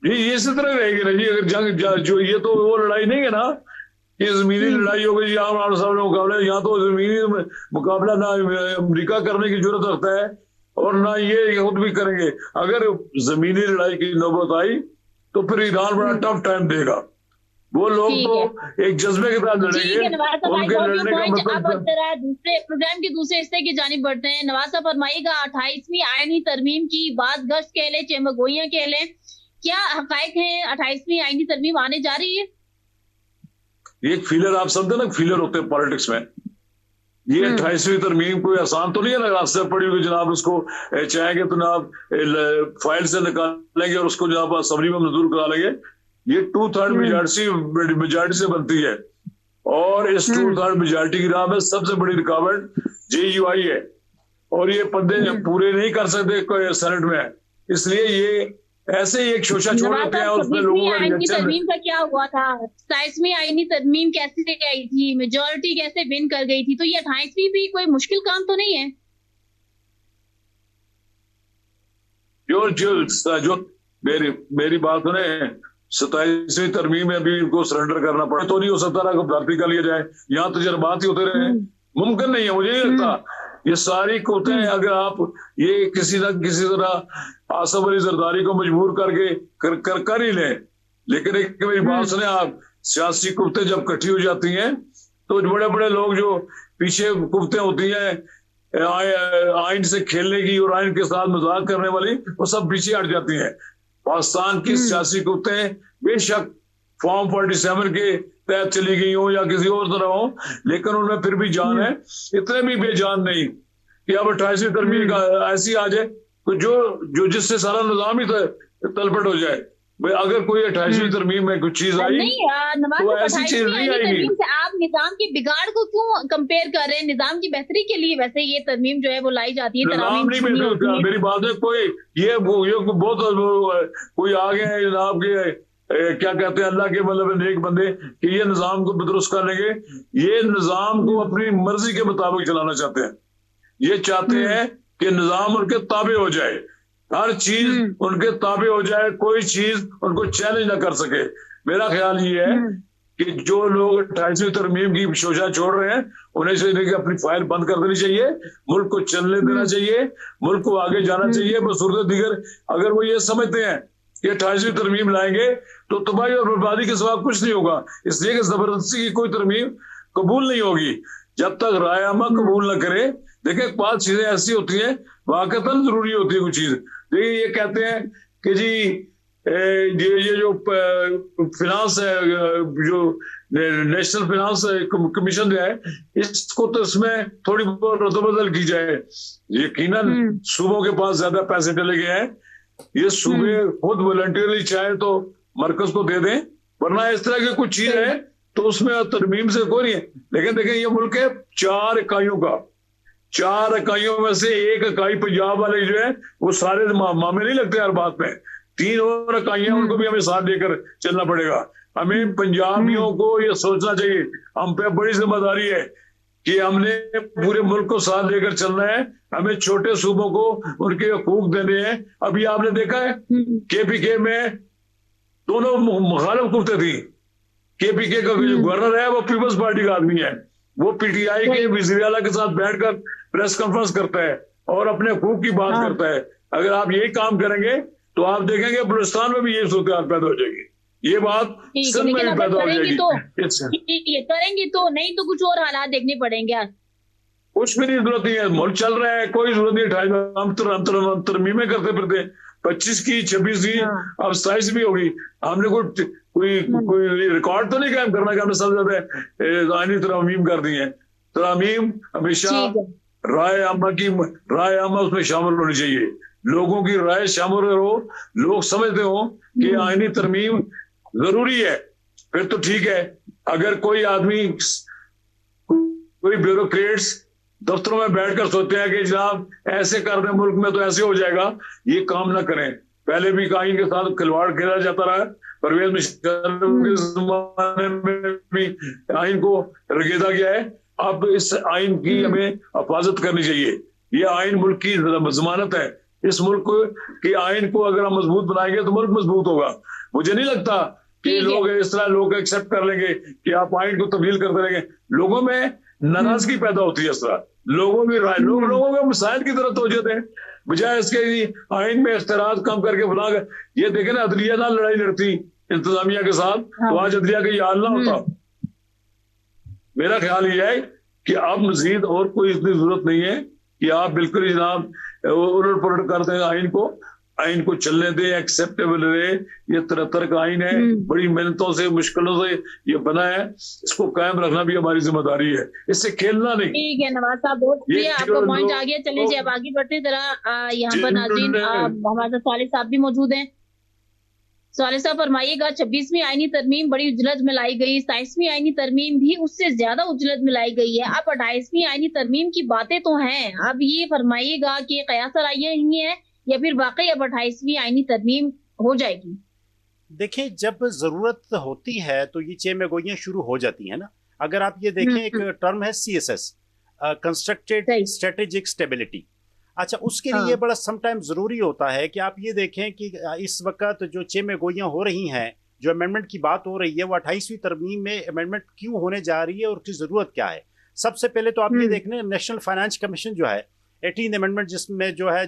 ये इसी तरह रहेगी ना जी। अगर जंग जो ये तो वो लड़ाई नहीं है ना, ये जमीनी लड़ाई हो गई आमने सामने मुकाबला। यहाँ तो जमीनी मुकाबला ना अमेरिका करने की जरूरत रखता है और ना ये खुद भी करेंगे। अगर जमीनी लड़ाई की नौबत आई तो फिर ईरान बड़ा टफ टाइम देगा। वो लोग तो एक जज्बे के साथ लड़ेंगे। उनके लड़ने का मतलब दूसरे प्रोग्राम के दूसरे हिस्से की जानिब बढ़ते हैं। नवाज साहब फरमाइएगा, 28वीं आईनी तरमीम की बात गश्त कह लें, चेमगोइयां कह लें, क्या हकायक है? 28वीं आईनी तरमीम आने जा रही है? एक फीलर आप समझते ना, फीलर होते हैं पॉलिटिक्स में। ये 28वीं तरमीम कोई आसान तो नहीं है ना, रास्ते पड़ी हुई जनाब उसको चाहेंगे तो जनाब फाइल से निकालेंगे और उसको जनाब असम्बली में मंजूर करा लेंगे। ये 2/3 मेजॉरिटी से बनती है और इस 2/3 मेजॉरिटी की राह में सबसे बड़ी रुकावट JUI है और ये पदे पूरे नहीं कर सकते सेनेट में। इसलिए ये ऐसे ही एक शोशा छोड़ देते हैं। उसमें लोगों का रिएक्शन तरमीम का क्या हुआ था? 27वीं आईनी तरमीम कैसे आई थी, मेजॉरिटी कैसे विन कर गई थी? तो ये 28वीं भी कोई मुश्किल काम तो नहीं है? जो मेरी बात सुने, 27वीं तरमीम में भी इनको सरेंडर करना पड़े तो नहीं हो सकता ना, भर्ती कर लिया जाए। यहाँ तजर्बात ही होते रहे, मुमकिन नहीं है। मुझे नहीं लगता ये सारी कुतें अगर आप ये किसी न किसी तरह आसफ अली जरदारी को मजबूर करके कर ही लें। लेकिन एक मेरी बात सुने आप, सियासी कुतें जब इकट्ठी हो जाती हैं तो बड़े बड़े लोग जो पीछे कुफ्तें होती हैं आइन से खेलने की और आइन के साथ मजाक करने वाली, वो सब पीछे हट जाती हैं। पाकिस्तान की सियासी कुफ्तें बेशक फॉर्म 47 के तहत चली गई हो या किसी और तरह हो, लेकिन उनमें फिर भी जान है। इतने भी बेजान नहीं कि अब 28वीं तरमीम का ऐसी आ जाए जो जिससे सारा निजाम ही तलपट हो जाए। भाई अगर कोई 28वीं तरमीम में कुछ चीज आई तो ऐसी चीज नहीं आएगी। आप निजाम की बिगाड़ को क्यों कंपेयर कर रहे हैं? निजाम की बेहतरी के लिए वैसे ये तरमीम जो है वो लाई जाती है। निजाम नहीं बेहतर, मेरी बात है कोई ये बहुत कोई आ गए हैं जनाब के क्या कहते हैं अल्लाह के मतलब नेक बंदे कि ये निजाम को दुरुस्त कर लेंगे। ये निजाम को अपनी मर्जी के मुताबिक चलाना चाहते हैं। ये चाहते हैं कि निजाम उनके ताबे हो जाए, हर चीज उनके ताबे हो जाए, कोई चीज उनको चैलेंज ना कर सके। मेरा ख्याल ये है कि जो लोग 28वीं तरमीम की शोशा छोड़ रहे हैं उन्हें से अपनी फाइल बंद कर देनी चाहिए, मुल्क को चलने देना चाहिए, मुल्क को आगे जाना चाहिए। बसूरत दीगर अगर वो ये समझते हैं कि 28वीं तरमीम लाएंगे तो तबाही और बर्बादी के सिवा कुछ नहीं होगा, इसलिए कि जबरदस्ती की कोई तरमीम कबूल नहीं होगी जब तक राय आमा कबूल न करे। देखिए पांच चीजें ऐसी होती हैं वाकतन जरूरी होती है कुछ चीज। देखिए ये कहते हैं कि जी ये जो फिनांस है, जो नेशनल फिनांस कमीशन जो है, इसको तो इसमें थोड़ी बहुत रद्दबदल की जाए। यकीनन सूबों के पास ज्यादा पैसे चले गए हैं, ये सूबे खुद वॉलंटियरली चाहे तो मरकज को दे दें, वरना इस तरह की कुछ चीज है तो उसमें तरमीम से कोई नहीं है। लेकिन देखें ये मुल्क है 4 इकाइयों का, 4 इकाइयों में से एक इकाई पंजाब वाले जो है वो सारे मामले नहीं लगते हर बात में। 3 और इकाइयां उनको भी हमें साथ देकर चलना पड़ेगा। हमें पंजाबियों को ये सोचना चाहिए, हम पे बड़ी जिम्मेदारी है कि हमने पूरे मुल्क को साथ लेकर चलना है। हमें छोटे सूबों को उनके हकूक देने हैं। अभी आपने देखा है केपीके में दोनों मुखालिफ कुफ्ते थी। केपीके का जो गवर्नर है वो पीपल्स पार्टी का आदमी है, वो पीटीआई के वजीर आला के साथ बैठकर प्रेस कॉन्फ्रेंस करता है और अपने हकूक की बात करता है। अगर आप यही काम करेंगे तो आप देखेंगे बलूचिस्तान में भी यही सूरत पैदा हो जाएगी। ये बात सिंध में भी पैदा हो जाएगी। करेंगे तो नहीं तो कुछ और हालात देखने पड़ेंगे। कुछ भी नहीं, जरूरत नहीं है, मुल्क चल रहा है, कोई जरूरत नहीं। हम तरमीमें करते फिरते 25 की 26 की अब 27 भी होगी। हमने कोई रिकॉर्ड तो नहीं कायम करना कि हमने सबसे ज्यादा आईनी तरमीम कर दी है। तरमीम हमेशा राय आमा उसमें शामिल होनी चाहिए, लोगों की राय शामिल हो, लोग समझते हो कि आईनी तरमीम जरूरी है, फिर तो ठीक है। अगर कोई आदमी कोई ब्यूरोक्रेट्स दफ्तरों में बैठकर सोचते हैं कि जनाब ऐसे कर दें मुल्क में तो ऐसे हो जाएगा, ये काम ना करें। पहले भी आइन के साथ खिलवाड़ खेला जाता रहा, परवेज मुशर्रफ के जमाने में भी आइन को रगेदा गया है। अब इस आइन की हमें हिफाजत करनी चाहिए। ये आइन मुल्क की जमानत है। इस मुल्क की आइन को अगर हम मजबूत बनाएंगे तो मुल्क मजबूत होगा। मुझे नहीं लगता कि लोग इस तरह लोग एक्सेप्ट कर लेंगे कि आप आइन को तब्दील करते रहेंगे। लोगों में नाराजगी पैदा होती है इस तरह, लोगों की राय लोगों को मसाइल की तरफ तवज्जो दें बजाय इसके आइन में इख्तियारात कम करके बुला कर। ये देखें ना, अदलिया ना लड़ाई लड़ती इंतजामिया के साथ तो आज अदलिया का ये हाल ना होता। मेरा ख्याल ये है कि अब मजीद और कोई इतनी जरूरत नहीं है कि आप बिल्कुल जनाब उलट पलट कर दें आइन को चलने दें, एक्सेप्टेबल रहे। ये 73 का आइन है, बड़ी मेहनतों से मुश्किलों से ये बना है, इसको कायम रखना भी हमारी जिम्मेदारी है, इससे खेलना नहीं। ठीक है नवाज साहब, बहुत शुक्रिया, आपका पॉइंट आ गया। चलिए जी अब आगे बढ़ते जरा। यहाँ पर नाज़रीन हमारे साथ सालिह साहब भी मौजूद हैं। सालिह साहब फरमाइएगा, 26वीं आईनी तरमीम बड़ी उजलत में लाई गई, 27वीं आईनी तरमीम भी उससे ज्यादा उजलत में लाई गई है। अब 28वीं आईनी तरमीम की बातें तो हैं, अब ये फरमाइएगा कि कयास आई है या फिर वाकई अब 28वीं आईनी तरमीम हो जाएगी? देखिए, जब जरूरत होती है तो ये चेमेगोइयां शुरू हो जाती है ना। अगर आप ये देखें, एक टर्म है CSS, कंस्ट्रक्टेड स्ट्रेटेजिक स्टेबिलिटी। अच्छा, उसके लिए बड़ा समटाइम जरूरी होता है कि आप ये देखें कि इस वक्त जो चेमेगोइयां हो रही हैं, जो अमेंडमेंट की बात हो रही है, वो 28वीं तरमीम में अमेंडमेंट क्यों होने जा रही है और उसकी जरूरत क्या है। सबसे पहले तो आप ये देखने, नेशनल फाइनेंस कमीशन जो है 18 अमेंडमेंट, जिसमें जो है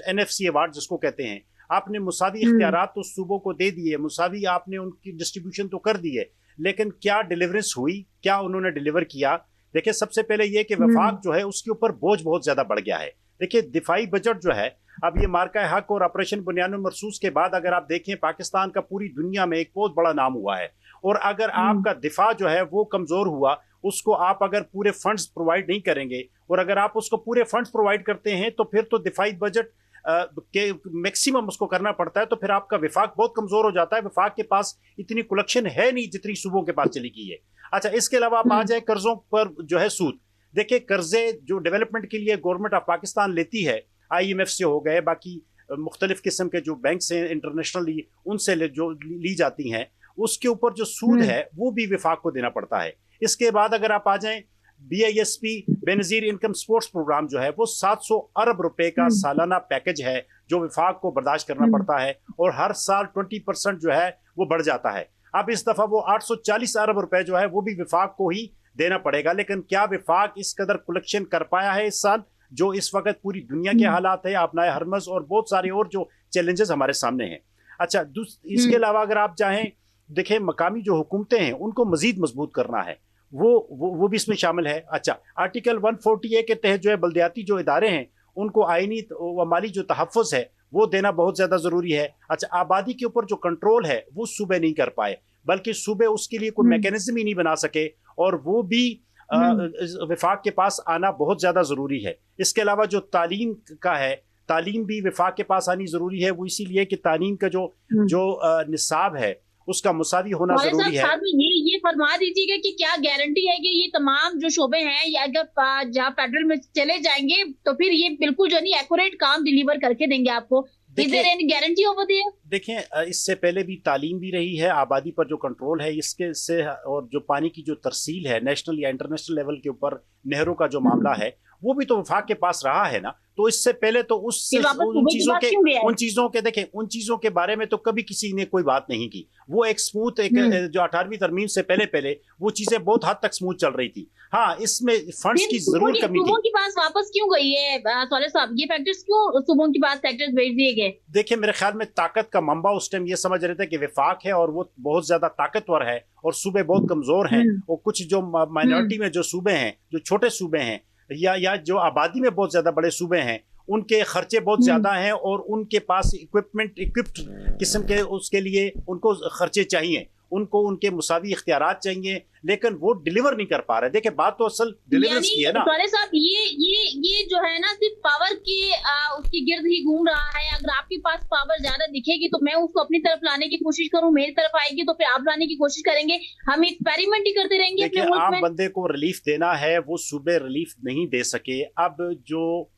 NFC अवार्ड जिसको कहते हैं, आपने मुसावी इख्तियारात तो सूबों को दे दिए, मुसावी आपने उनकी डिस्ट्रीब्यूशन तो कर दी है, लेकिन क्या डिलीवरेंस हुई, क्या उन्होंने डिलीवर किया, देखिए सबसे पहले ये कि वफाक जो है उसके ऊपर बोझ बहुत ज्यादा बढ़ गया है। देखिए दिफाई बजट जो है, अब ये मार्का हक और ऑपरेशन बुनियाद मरसूस के बाद अगर आप देखें पाकिस्तान का पूरी दुनिया में एक बहुत बड़ा नाम हुआ है, और अगर आपका दिफा जो है वो कमजोर हुआ, उसको आप अगर पूरे फंड्स प्रोवाइड नहीं करेंगे, और अगर आप उसको पूरे फंड्स प्रोवाइड करते हैं तो फिर तो दिफाई बजट के मैक्सिमम उसको करना पड़ता है, तो फिर आपका विफाक बहुत कमजोर हो जाता है। विफाक के पास इतनी कलेक्शन है नहीं जितनी सूबों के पास चली गई है। अच्छा, इसके अलावा आप आ जाए कर्जों पर जो है सूद। देखिए कर्जे जो डेवलपमेंट के लिए गवर्नमेंट ऑफ पाकिस्तान लेती है, IMF से हो गए, बाकी मुख्तलिफ किस्म के जो बैंक से इंटरनेशनली उनसे जो ली जाती हैं, उसके ऊपर जो सूद है वो भी विफाक को देना पड़ता है। इसके बाद अगर आप आ जाएं BISP Benazir income supports programme जो है वो 700 अरब रुपए का सालाना पैकेज है जो विफाक को बर्दाश्त करना पड़ता है, और हर साल 20% जो है वो बढ़ जाता है। अब इस दफा वो 840 अरब रुपए जो है वो भी विफाक को ही देना पड़ेगा। लेकिन क्या विफाक इस कदर कलेक्शन कर पाया है इस साल, जो इस वक्त पूरी दुनिया के हालात है, अपनाए हरमज और बहुत सारे और जो चैलेंजेस हमारे सामने हैं। अच्छा, इसके अलावा अगर आप चाहें देखें मकामी जो हुकूमतें हैं उनको मजीद मजबूत करना है, वो भी इसमें शामिल है। अच्छा, आर्टिकल 140A के तहत जो है बल्दियाती जो इदारे हैं उनको आइनी व माली जो तहफ़्फ़ुज़ है वो देना बहुत ज़्यादा ज़रूरी है। अच्छा, आबादी के ऊपर जो कंट्रोल है वो सूबे नहीं कर पाए, बल्कि सूबे उसके लिए कोई मैकेनिज्म ही नहीं बना सके, और वो भी विफाक के पास आना बहुत ज़्यादा ज़रूरी है। इसके अलावा जो तालीम का है, तालीम भी विफाक के पास आनी ज़रूरी है। वो इसीलिए कि तालीम का जो निसाब है उसका मुसावी होना जरूरी है। ये फरमा दीजिएगा कि क्या गारंटी है कि ये तमाम जो शोबे हैं या अगर जहाँ फेडरल में चले जाएंगे तो फिर ये बिल्कुल जो नहीं एक्यूरेट काम डिलीवर करके देंगे आपको? Guarantee over there? देखिए, इससे पहले भी तालीम भी रही है, आबादी पर जो कंट्रोल है इसके से, और जो पानी की जो तरसील है नेशनल या इंटरनेशनल लेवल के ऊपर नहरों का जो मामला है वो भी तो वफाक के पास रहा है ना। तो इससे पहले तो उन चीजों के देखें, उन चीजों के बारे में तो कभी किसी ने कोई बात नहीं की। वो एक स्मूथ जो 18वीं तरमीम से पहले वो चीजें बहुत हद तक स्मूथ चल रही थी। हाँ, इसमें फंड्स की जरूर कमी थी। सूबों के पास वापस क्यों गई है साले साहब? ये फैक्टर्स क्यों सूबों के पास सेक्टर्स भेज दिए गए? देखिए, मेरे ख्याल में ताकत का मंबा उस टाइम ये समझ रहे थे कि विफाक है और वो बहुत ज्यादा ताकतवर है और सूबे बहुत कमजोर हैं, और कुछ जो माइनॉरिटी में जो सूबे हैं, जो छोटे सूबे हैं या जो आबादी में बहुत ज्यादा बड़े सूबे हैं, उनके खर्चे बहुत ज्यादा हैं और उनके पास इक्विप्ड किस्म के उसके लिए उनको खर्चे चाहिए, उनको उनके मुसावी इख्तियारात चाहिए, लेकिन वो डिलीवर नहीं कर पा रहे। देखिए, बात तो असल डिलीवरेंस की है ना। साहब, ये जो है ना सिर्फ पावर के उसके गिर्द ही घूम रहा है। अगर आपके पास पावर ज्यादा दिखेगी तो मैं उसको अपनी तरफ लाने की कोशिश करूं, मेरी तरफ आएगी तो फिर आप लाने की कोशिश करेंगे, हम एक्सपेरिमेंट ही करते रहेंगे। देखिए, आम बंदे को रिलीफ देना है, वो सूबे रिलीफ नहीं दे सके। अब जो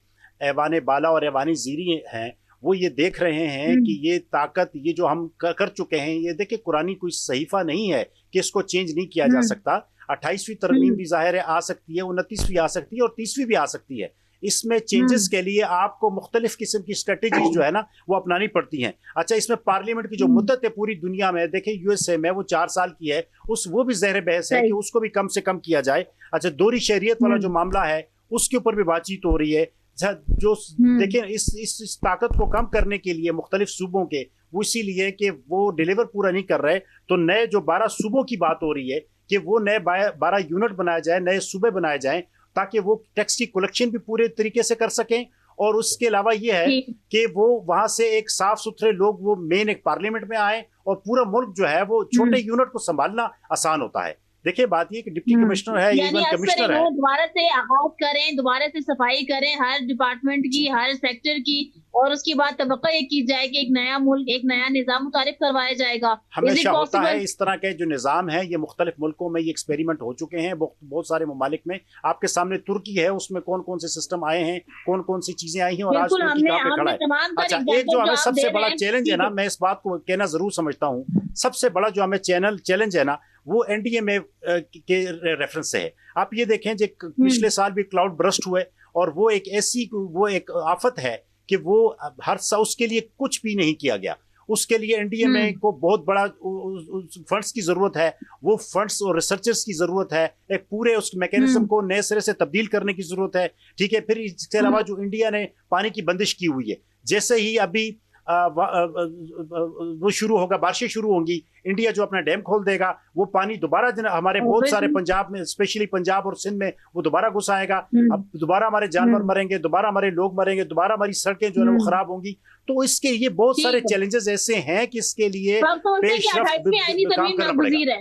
ऐवान बाला और ऐवान ज़ीरी हैं वो ये देख रहे हैं कि ये ताकत, ये जो हम कर चुके हैं, ये देखिए कुरानी कोई सहीफा नहीं है कि इसको चेंज नहीं किया जा सकता। 28वीं तरमीम भी ज़ाहिर है आ सकती है, 29वीं आ सकती है और 30वीं भी आ सकती है। इसमें चेंजेस के लिए आपको मुख्तलिफ किस्म की स्ट्रेटेजीज जो है ना वो अपनानी पड़ती हैं। अच्छा, इसमें पार्लियामेंट की जो मुद्दत है पूरी दुनिया में, देखिए USA में वो 4 साल की है, वो भी ज़ाहिर बहस है कि उसको भी कम से कम किया जाए। अच्छा, दोहरी शहरियत वाला जो मामला है उसके ऊपर भी बातचीत हो रही है। जो देखिए, इस ताकत को कम करने के लिए मुख्तलिफ सूबों के, वो इसीलिए कि वो डिलीवर पूरा नहीं कर रहे, तो नए जो 12 सूबों की बात हो रही है कि वो नए 12 यूनिट बनाए जाए, नए सूबे बनाए जाएं, ताकि वो टैक्स की कलेक्शन भी पूरे तरीके से कर सकें। और उसके अलावा ये है कि वो वहां से एक साफ सुथरे लोग वो मेन एक पार्लियामेंट में आए और पूरा मुल्क जो है वो छोटे यूनिट को संभालना आसान होता है। देखिए, बात ये कि डिप्टी कमिश्नर है, इवन कमिश्नर है, दोबारा से आगाज करें, दोबारा से सफाई करें हर डिपार्टमेंट की, हर सेक्टर की, और उसके बाद तबक्का ये की जाए कि एक नया मुल्क, एक नया निजाम मुतारिफ करवाया जाएगा। हमेशा होता है इस तरह के जो निजाम है, ये मुख्तलिफ मुल्कों में ये एक्सपेरिमेंट हो चुके हैं, बहुत सारे ममालिक में। आपके सामने तुर्की है, उसमें कौन कौन से सिस्टम आए हैं, कौन कौन सी चीजें आई हैं, और आज तुर्की कहाँ पे खड़ा है। अच्छा, एक जो हमें सबसे बड़ा चैलेंज है ना, मैं इस बात को कहना जरूर समझता हूँ, सबसे बड़ा जो हमें चैलेंज है ना वो NDA में के रेफरेंस से है। आप ये देखें जो पिछले साल भी क्लाउड बर्स्ट हुए, और वो एक आफत है कि वो हर साल उसके लिए कुछ भी नहीं किया गया। उसके लिए NDA में को बहुत बड़ा फंड्स की जरूरत है, वो फंड्स और रिसर्चर्स की जरूरत है, एक पूरे उस मैकेनिज्म को नए सिरे से तब्दील करने की जरूरत है। ठीक है, फिर इसके अलावा जो इंडिया ने पानी की बंदिश की हुई है, जैसे ही अभी वो शुरू होगा, बारिशें शुरू होंगी, इंडिया जो अपना डैम खोल देगा, वो पानी दोबारा हमारे बहुत सारे पंजाब में, स्पेशली पंजाब और सिंध में वो दोबारा घुस आएगा। अब दोबारा हमारे जानवर मरेंगे, दोबारा हमारे लोग मरेंगे, दोबारा हमारी सड़कें जो है वो खराब होंगी। तो इसके ये बहुत सारे चैलेंजेस ऐसे हैं कि इसके लिए काम करना पड़ेगा।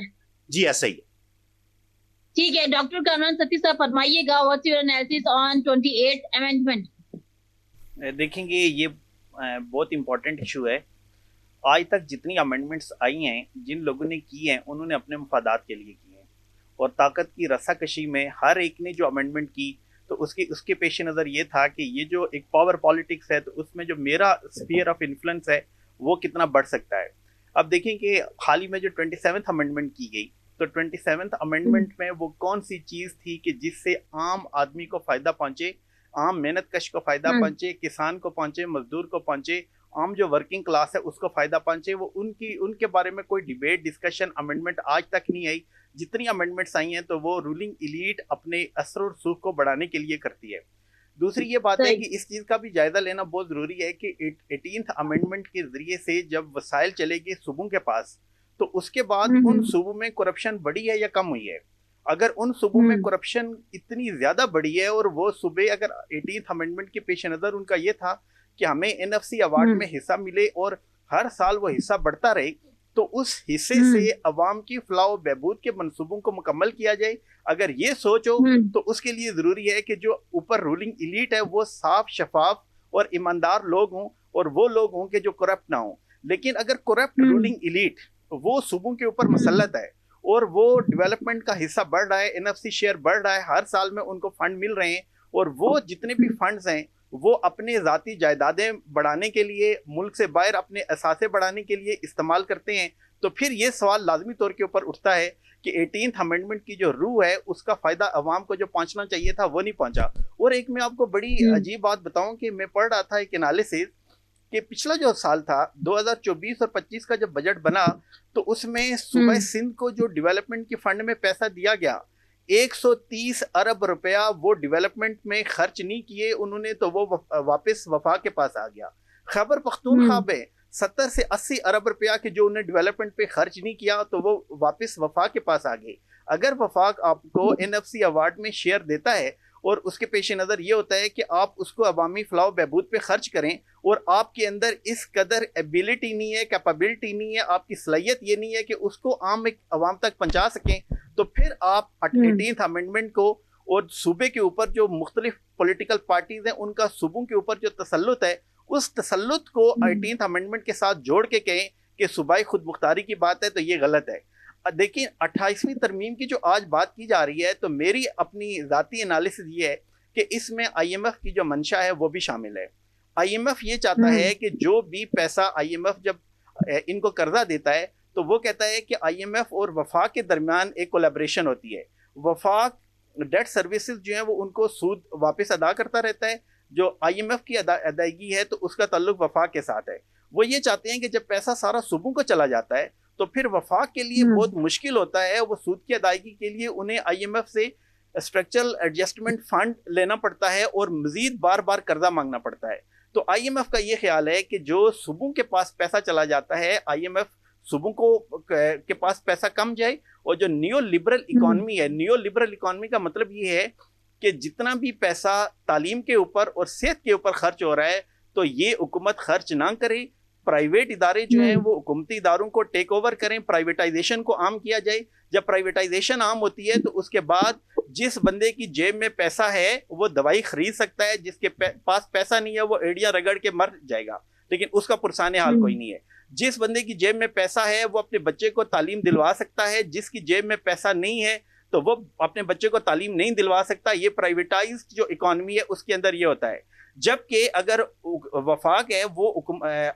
जी ऐसा ही है। ठीक है, डॉक्टर कामरान सतीश साहब फरमाइएगा, what's your analysis on 28 amendment? देखेंगे ये बहुत इंपॉर्टेंट इशू है। आज तक जितनी अमेंडमेंट्स आई हैं, जिन लोगों ने की हैं, उन्होंने अपने मफादात के लिए की हैं, और ताकत की रस्साकशी में हर एक ने जो अमेंडमेंट की तो उसके पेश नज़र ये था कि ये जो एक पावर पॉलिटिक्स है, तो उसमें जो मेरा स्फीयर ऑफ इन्फ्लुएंस है वो कितना बढ़ सकता है। अब देखें कि हाल ही में जो 27th अमेंडमेंट की गई, तो 27th अमेंडमेंट में वो कौन सी चीज़ थी कि जिससे आम आदमी को फ़ायदा पहुँचे, आम मेहनत कश को फ़ायदा पहुँचे, किसान को पहुँचे, मजदूर को पहुँचे, आम जो वर्किंग क्लास है उसको फ़ायदा पहुँचे, वो उनके बारे में कोई डिबेट डिस्कशन अमेंडमेंट आज तक नहीं आई। जितनी अमेंडमेंट्स आई हैं तो वो रूलिंग इलीट अपने असर और सूख को बढ़ाने के लिए करती है। दूसरी ये बात है कि इस चीज़ का भी जायज़ा लेना बहुत ज़रूरी है कि 18th अमेंडमेंट के ज़रिए से जब वसाइल चले गए सूबों के पास, तो उसके बाद उन सूबों में करप्शन बढ़ी है या कम हुई है? अगर उन सूबों में करप्शन इतनी ज़्यादा बढ़ी है, और वो सूबे अगर 18th अमेंडमेंट के पेश नज़र उनका ये था कि हमें NFC अवार्ड में हिस्सा मिले और हर साल वो हिस्सा बढ़ता रहे, तो उस हिस्से से अवाम की फलाह बहबूद के मंसूबों को मुकम्मल किया जाए। अगर ये सोच हो तो उसके लिए ज़रूरी है कि जो ऊपर रूलिंग इलीट है वो साफ, शफाफ और ईमानदार लोग हों, और वो लोग हों कि जो करप्ट ना हों। लेकिन अगर करप्ट रूलिंग इलीट वो सूबों के ऊपर मसलत है और वो डेवलपमेंट का हिस्सा बढ़ रहा है, NFC शेयर बढ़ रहा है, हर साल में उनको फंड मिल रहे हैं, और वो जितने भी फंड्स हैं वो अपने ज़ाती जायदादें बढ़ाने के लिए, मुल्क से बाहर अपने असासे बढ़ाने के लिए इस्तेमाल करते हैं, तो फिर ये सवाल लाजमी तौर के ऊपर उठता है कि 18th अमेंडमेंट की जो रूह है उसका फ़ायदा अवाम को जो पहुँचना चाहिए था वो नहीं पहुँचा। और एक मैं आपको बड़ी अजीब बात बताऊँ कि मैं पढ़ रहा था एक एनालिसिस कि पिछला जो साल था 2024 और 25 का जब बजट बना, तो उसमें सूबा सिंध को जो डेवलपमेंट के फंड में पैसा दिया गया, 130 अरब रुपया वो डेवलपमेंट में खर्च नहीं किए उन्होंने, तो वो वापस वफाक के पास आ गया। खैबर पख्तूनख्वा में 70 से 80 अरब रुपया के जो उन्हें डेवलपमेंट पे खर्च नहीं किया, तो वो वापस वफाक के पास आ गए। अगर वफाक आपको NFC अवार्ड में शेयर देता है और उसके पेश नज़र ये होता है कि आप उसको अवामी फलाह बहबूद पे खर्च करें, और आपके अंदर इस कदर एबिलिटी नहीं है, कैपेबिलिटी नहीं है, आपकी सलाहियत ये नहीं है कि उसको आवाम तक पहुँचा सकें, तो फिर आप 18th अमेंडमेंट को और सूबे के ऊपर जो मुख्तलिफ पॉलिटिकल पार्टीज हैं उनका सूबों के ऊपर जो तसल्लुत है, उस तसल्लुत को 18th अमेंडमेंट के साथ जोड़ के कहें कि सूबाई खुद मुख्तारी की बात है, तो ये गलत है। देखिए 28वीं तरमीम की जो आज बात की जा रही है, तो मेरी अपनी ज़ाती एनालिसिस ये है कि इसमें IMF की जो मंशा है वो भी शामिल है। IMF ये चाहता है कि जो भी पैसा IMF जब इनको कर्जा देता है, तो वो कहता है कि IMF और वफाक के दरमियान एक कोलैबोरेशन होती है। वफाक डेट सर्विसेज जो है वो उनको सूद वापस अदा करता रहता है, जो IMF की अदायगी है तो उसका ताल्लुक वफाक के साथ है। वो ये चाहते हैं कि जब पैसा सारा सूबों को चला जाता है, तो फिर वफाक के लिए बहुत मुश्किल होता है, वो सूद की अदायगी के लिए उन्हें IMF से स्ट्रक्चरल एडजस्टमेंट फंड लेना पड़ता है और मजीद बार बार कर्जा मांगना पड़ता है। तो IMF का ये ख्याल है कि जो सूबों के पास पैसा चला जाता है, IMF सूबों को के पास पैसा कम जाए, और जो नियो लिबरल इकॉनमी है, नियो लिबरल इकॉनमी का मतलब ये है कि जितना भी पैसा तालीम के ऊपर और सेहत के ऊपर खर्च हो रहा है, तो ये हुकूमत खर्च ना करे, प्राइवेट इदारे जो हैं वो हुकूमती इदारों को टेक ओवर करें, प्राइवेटाइजेशन को आम किया जाए। जब प्राइवेटाइजेशन आम होती है तो उसके बाद जिस बंदे की जेब में पैसा है वो दवाई खरीद सकता है, जिसके पास पैसा नहीं है वो एड़ियां रगड़ के मर जाएगा, लेकिन उसका पुरसाने हाल कोई नहीं है। जिस बंदे की जेब में पैसा है वो अपने बच्चे को तालीम दिलवा सकता है, जिसकी जेब में पैसा नहीं है तो वो अपने बच्चे को तालीम नहीं दिलवा सकता। ये प्राइवेटाइज्ड जो इकॉनमी है उसके अंदर ये होता है। जबकि अगर वफाक है वो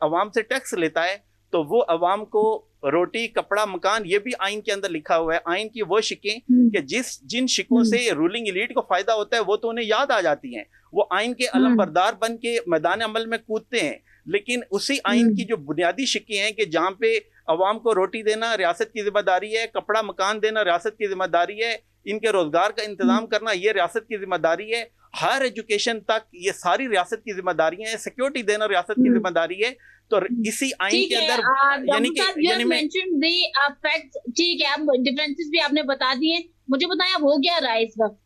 अवाम से टैक्स लेता है, तो वो अवाम को रोटी, कपड़ा, मकान, ये भी आइन के अंदर लिखा हुआ है। आइन की वो शिकें कि जिन शिकों से रूलिंग एलीट को फायदा होता है वो तो उन्हें याद आ जाती हैं, वो आइन के अलमबरदार बन के मैदान अमल में कूदते हैं। लेकिन उसी आइन की जो बुनियादी शिकें हैं कि जहाँ पे अवाम को रोटी देना रियासत की जिम्मेदारी है, कपड़ा मकान देना रियासत की जिम्मेदारी है, इनके रोजगार का इंतजाम करना ये रियासत की जिम्मेदारी है, हायर एजुकेशन तक ये सारी रियासत की जिम्मेदारियां है, सिक्योरिटी देना रियासत की जिम्मेदारी है। तो इसी आइन के अंदर यानी कि ठीक है, अब डिफरेंसेस भी आपने बता दिए। मुझे बताएं अब हो क्या रहा है इस वक्त?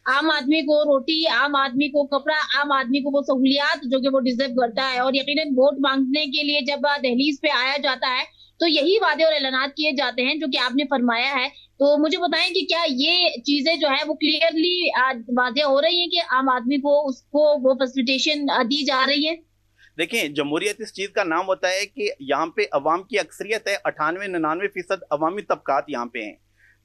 आम आदमी को रोटी, आम आदमी को कपड़ा, आम आदमी को वो सहूलियात जो कि वो डिजर्व करता है, और यकीनन वोट मांगने के लिए जब दहलीज पे आया जाता है तो यही वादे और ऐलानात किए जाते हैं जो कि आपने फरमाया है। तो मुझे बताएं कि क्या ये चीजें जो है वो क्लियरली वादे हो रही है कि आम आदमी को उसको वो फैसिलिटेशन दी जा रही है? देखिए, जमहूरियत इस चीज का नाम होता है कि यहाँ पे अवाम की अक्सरियत है, 98-99% अवामी तबकात यहाँ पे हैं।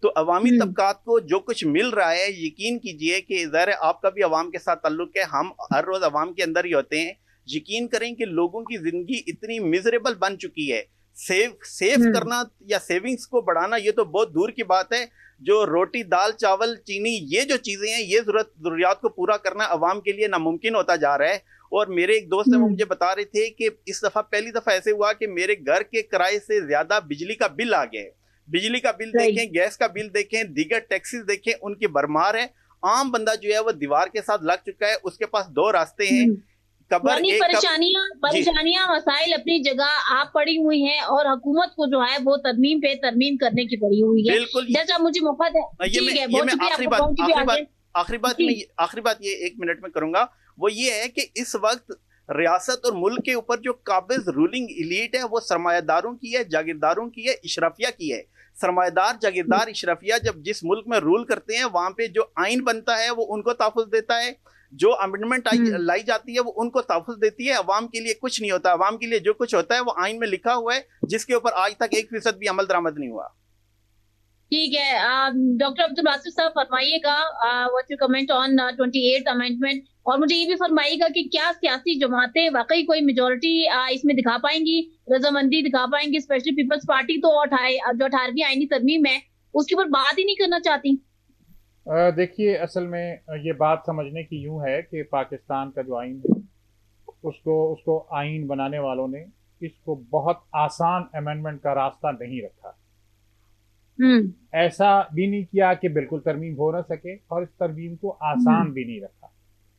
तो अवामी तबकात को जो कुछ मिल रहा है, यकीन कीजिए कि ज़ाहिर है आपका भी अवाम के साथ ताल्लुक है, हम हर रोज अवाम के अंदर ही होते हैं। यकीन करें कि लोगों की जिंदगी इतनी मिजरेबल बन चुकी है, सेव करना या सेविंग्स को बढ़ाना ये तो बहुत दूर की बात है। जो रोटी, दाल, चावल, चीनी, ये जो चीजें हैं, ये जरूरियात को पूरा करना अवाम के लिए नामुमकिन होता जा रहा है। और मेरे एक दोस्त है वो मुझे बता रहे थे कि इस दफा पहली दफा ऐसे हुआ कि मेरे घर के किराए से ज्यादा बिजली का बिल आ गया है। बिजली का बिल देखें, गैस का बिल देखें, दीगर टैक्सेस देखें, उनकी भरमार है। आम बंदा जो है वो दीवार के साथ लग चुका है, उसके पास दो रास्ते हैं। परेशानियां मसाइल अपनी जगह आप पड़ी हुई हैं और हुकूमत को जो है वो तरमीम पे तरमीम करने की पड़ी हुई है। बिल्कुल, जैसा मुझे मौका है, आखिरी बात ये 1 मिनट में करूंगा, वो ये है कि इस वक्त रियासत और मुल्क के ऊपर जो काबिज रूलिंग इलीट है वो सरमायादारों की है, जागीरदारों की है, इशरफिया की है। सरमायादार, जागीरदार, इशरफिया जब जिस मुल्क में रूल करते हैं वहां पे जो आइन बनता है वो उनको तहफ़्फ़ुज़ देता है, जो अमेंडमेंट लाई जाती है वो उनको तहफ़्फ़ुज़ देती है। अवाम के लिए कुछ नहीं होता, अवाम के लिए जो कुछ होता है वो आइन में लिखा हुआ है, जिसके ऊपर आज तक 1% भी अमल दरामद नहीं हुआ। ठीक है, डॉक्टर अब्दुल बासित साहब फरमाइएगा what you comment on 28th amendment, और मुझे ये भी फरमाइएगा कि क्या सियासी जमातें वाकई कोई मेजोरिटी इसमें दिखा पाएंगी, रजामंदी दिखा पाएंगी? स्पेशली पीपल्स पार्टी तो जो 18वीं आईनी तरमीम है उसके ऊपर बात ही नहीं करना चाहती। देखिए, असल में ये बात समझने की यूं है कि पाकिस्तान का जो आइन है उसको आइन बनाने वालों ने इसको बहुत आसान अमेंडमेंट का रास्ता नहीं रखा। ऐसा भी नहीं किया कि बिल्कुल तरमीम हो ना सके, और इस तरमीम को आसान भी नहीं रखा।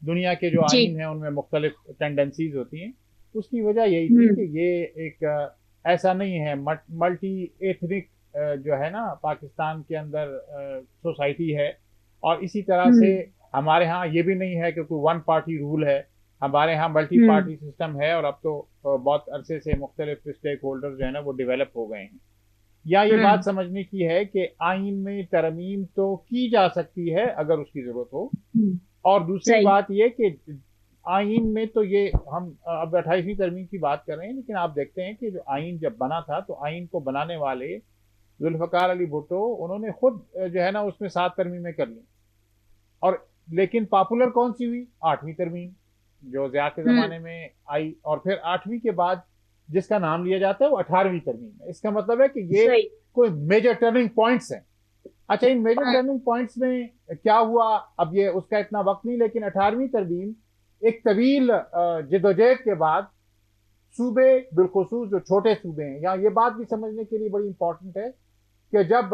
दुनिया के जो आइन हैं उनमें मुख्तलिफ टेंडेंसीज होती हैं। उसकी वजह यही थी कि ये एक ऐसा नहीं है, मल्टी एथनिक जो है ना पाकिस्तान के अंदर सोसाइटी है, और इसी तरह से हमारे यहाँ ये भी नहीं है कि कोई वन पार्टी रूल है। हमारे यहाँ मल्टी पार्टी सिस्टम है, और अब तो बहुत अरसे से मुख्तलिफ स्टेक होल्डर जो है ना वो डेवलप हो गए हैं। या ये बात समझने की है कि आइन में तरमीम तो की जा सकती है अगर उसकी जरूरत हो, और दूसरी बात ये कि आइन में तो ये हम अब 28वीं तरमीम की बात कर रहे हैं, लेकिन आप देखते हैं कि जो आइन जब बना था तो आइन को बनाने वाले जुल्फ़िकार अली भुट्टो, उन्होंने खुद जो है ना उसमें 7 तरमीमें कर ली, और लेकिन पॉपुलर कौन सी हुई? 8वीं तरमीम जो ज़िया के ज़माने में आई, और फिर 8वीं के बाद जिसका नाम लिया जाता है वो 18वीं तरमीम है। इसका मतलब है कि ये कोई मेजर टर्निंग पॉइंट्स हैं। अच्छा, इन मेजर टर्निंग पॉइंट्स में क्या हुआ, अब ये उसका इतना वक्त नहीं, लेकिन 18वीं तरमीम एक तवील जिदोजहद के बाद सूबे, बिलखुसूस जो छोटे सूबे हैं, यहाँ ये बात भी समझने के लिए बड़ी इंपॉर्टेंट है कि जब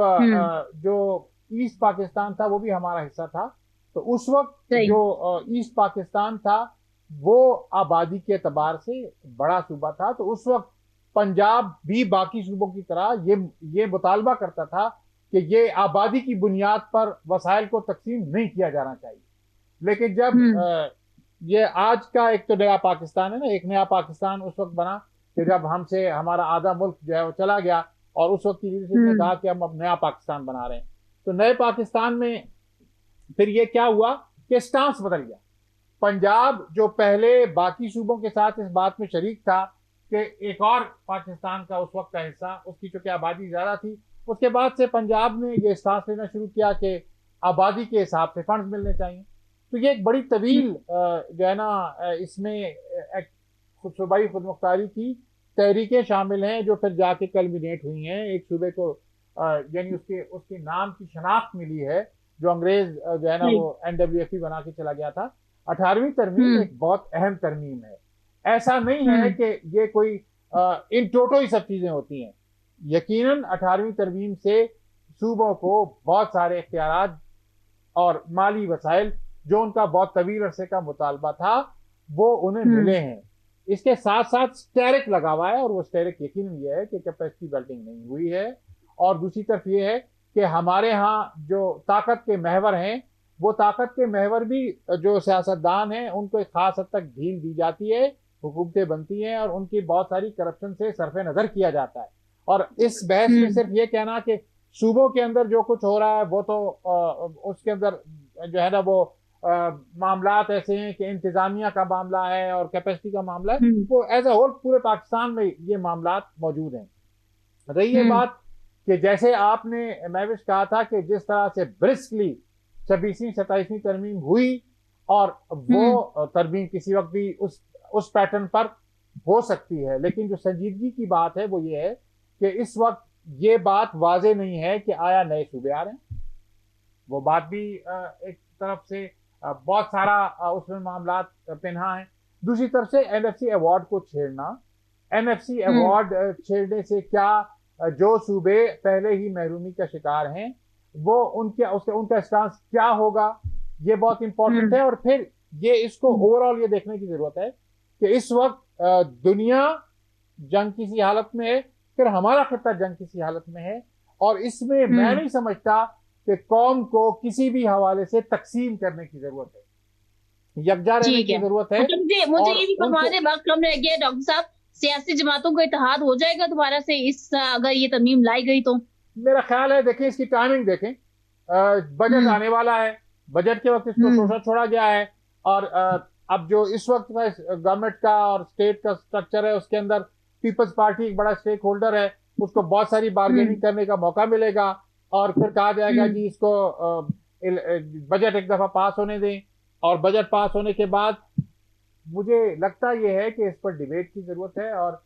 जो ईस्ट पाकिस्तान था वो भी हमारा हिस्सा था, तो उस वक्त जो ईस्ट पाकिस्तान था वो आबादी के एतबार से बड़ा सूबा था। तो उस वक्त पंजाब भी बाकी सूबों की तरह ये मुतालबा करता था कि ये आबादी की बुनियाद पर वसाइल को तकसीम नहीं किया जाना चाहिए। लेकिन जब ये आज का एक तो नया पाकिस्तान है ना, एक नया पाकिस्तान उस वक्त बना कि जब हमसे हमारा आधा मुल्क जो है वो चला गया, और उस वक्त की लीडरशिप ने कहा कि हम अब नया पाकिस्तान बना रहे हैं। तो नए पाकिस्तान में फिर ये क्या हुआ कि स्टांस बदल गया। पंजाब जो पहले बाकी सूबों के साथ इस बात में शरीक था कि एक और पाकिस्तान का उस वक्त का हिस्सा, उसकी चूंकि आबादी ज़्यादा थी, उसके बाद से पंजाब ने ये स्टांस लेना शुरू किया कि आबादी के हिसाब से फंड्स मिलने चाहिए। तो ये एक बड़ी तवील जो है ना इसमें सूबाई खुदमुख्तारी की तहरीकें शामिल हैं जो फिर जाके कल्मिनेट हुई हैं। एक सूबे को यानी उसके नाम की शनाख्त मिली है जो अंग्रेज जो है ना वो NWFE बना के चला गया था। 18वीं तरमीम एक बहुत अहम तरमीम है। ऐसा नहीं है कि ये कोई इन टोटो ही सब चीजें होती हैं। यकीनन 18वीं तरमीम से सूबों को बहुत सारे इख्तियारात और माली वसाइल जो उनका बहुत तवील अरसे का मुतालबा था वो उन्हें मिले हैं। इसके साथ साथ स्टेरिक लगा हुआ है, और वो स्टेरिक यकीनन ये है कि कैपेसिटी बिल्डिंग नहीं हुई है। और दूसरी तरफ ये है कि हमारे यहाँ जो ताकत के महवर हैं, वो ताकत के महवर भी जो सियासतदान हैं उनको एक खास हद तक ढील दी जाती है, हुकूमतें बनती हैं और उनकी बहुत सारी करप्शन से सरफे नज़र किया जाता है। और इस बहस में सिर्फ ये कहना कि सूबों के अंदर जो कुछ हो रहा है वो तो उसके अंदर जो है ना वो मामलात ऐसे हैं कि इंतजामिया का मामला है और कैपेसिटी का मामला है, वो एज ए होल पूरे पाकिस्तान में ये मामलात मौजूद हैं। रही ये बात कि जैसे आपने महविश कहा था कि जिस तरह से ब्रिस्कली 26वीं 27वीं तरमीम हुई और वो तरमीम किसी वक्त भी उस पैटर्न पर हो सकती है, लेकिन जो संजीदगी की बात है वो ये है कि इस वक्त ये बात वाजे नहीं है कि आया नए सूबे आ रहे हैं। वो बात भी एक तरफ से बहुत सारा उसमें मामलात पिन्हा है। दूसरी तरफ से एनएफसी अवार्ड को छेड़ना, एनएफसी अवार्ड छेड़ने से क्या जो सूबे पहले ही महरूमी का शिकार हैं वो उनका स्टांस क्या होगा, ये बहुत इंपॉर्टेंट है। और फिर ये इसको ओवरऑल ये देखने की जरूरत है कि इस वक्त दुनिया जंग की सी हालत में है, फिर हमारा खित्ता जंग की सी हालत में है, और इसमें मैं नहीं समझता कि कौम को किसी भी हवाले से तकसीम करने की जरूरत है, यकजा रहने की जरूरत है। मुझे ये भी हमारे वक्त कम रह गया डॉक्टर साहब, सियासी जमातों का इत्तेहाद हो जाएगा दोबारा से इस अगर ये तरमीम लाई गई तो? मेरा ख्याल है, देखें इसकी टाइमिंग देखें, बजट आने वाला है, बजट के वक्त इसको छोड़ा गया है, और अब जो इस वक्त का गवर्नमेंट का और स्टेट का स्ट्रक्चर है उसके अंदर पीपल्स पार्टी एक बड़ा स्टेक होल्डर है, उसको बहुत सारी बार्गेनिंग करने का मौका मिलेगा, और फिर कहा जाएगा कि इसको बजट एक दफा पास होने दें, और बजट पास होने के बाद मुझे लगता यह है कि इस पर डिबेट की जरूरत है, और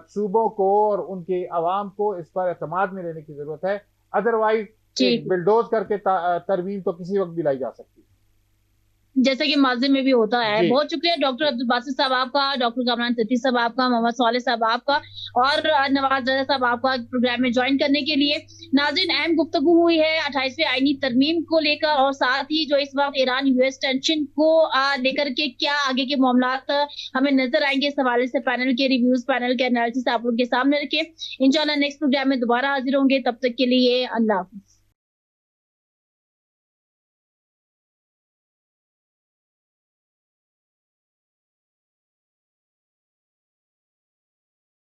सूबों को और उनके अवाम को इस पर एतमाद में लेने की जरूरत है। अदरवाइज बिल्डोज करके तरमीम तो किसी वक्त भी लाई जा सकती है, जैसे कि माजी में भी होता है। बहुत शुक्रिया डॉक्टर अब्दुल बासित साहब आपका, डॉक्टर कामरान सिद्दीकी साहब आपका, मोहम्मद सालेह साहब आपका, और नवाज रजा साहब आपका प्रोग्राम में ज्वाइन करने के लिए। नाज़रीन, अहम गुफ्तगू हुई है 28वें आईनी तरमीम को लेकर, और साथ ही जो इस वक्त ईरान यूएस टेंशन को लेकर के क्या आगे के मामलात हमें नजर आएंगे, इस हवाले से पैनल के रिव्यूज, पैनल के एनालिसिस आप लोग के सामने रखे। इंशाल्लाह नेक्स्ट प्रोग्राम में दोबारा हाजिर होंगे, तब तक के लिए अल्लाह हाफिज़।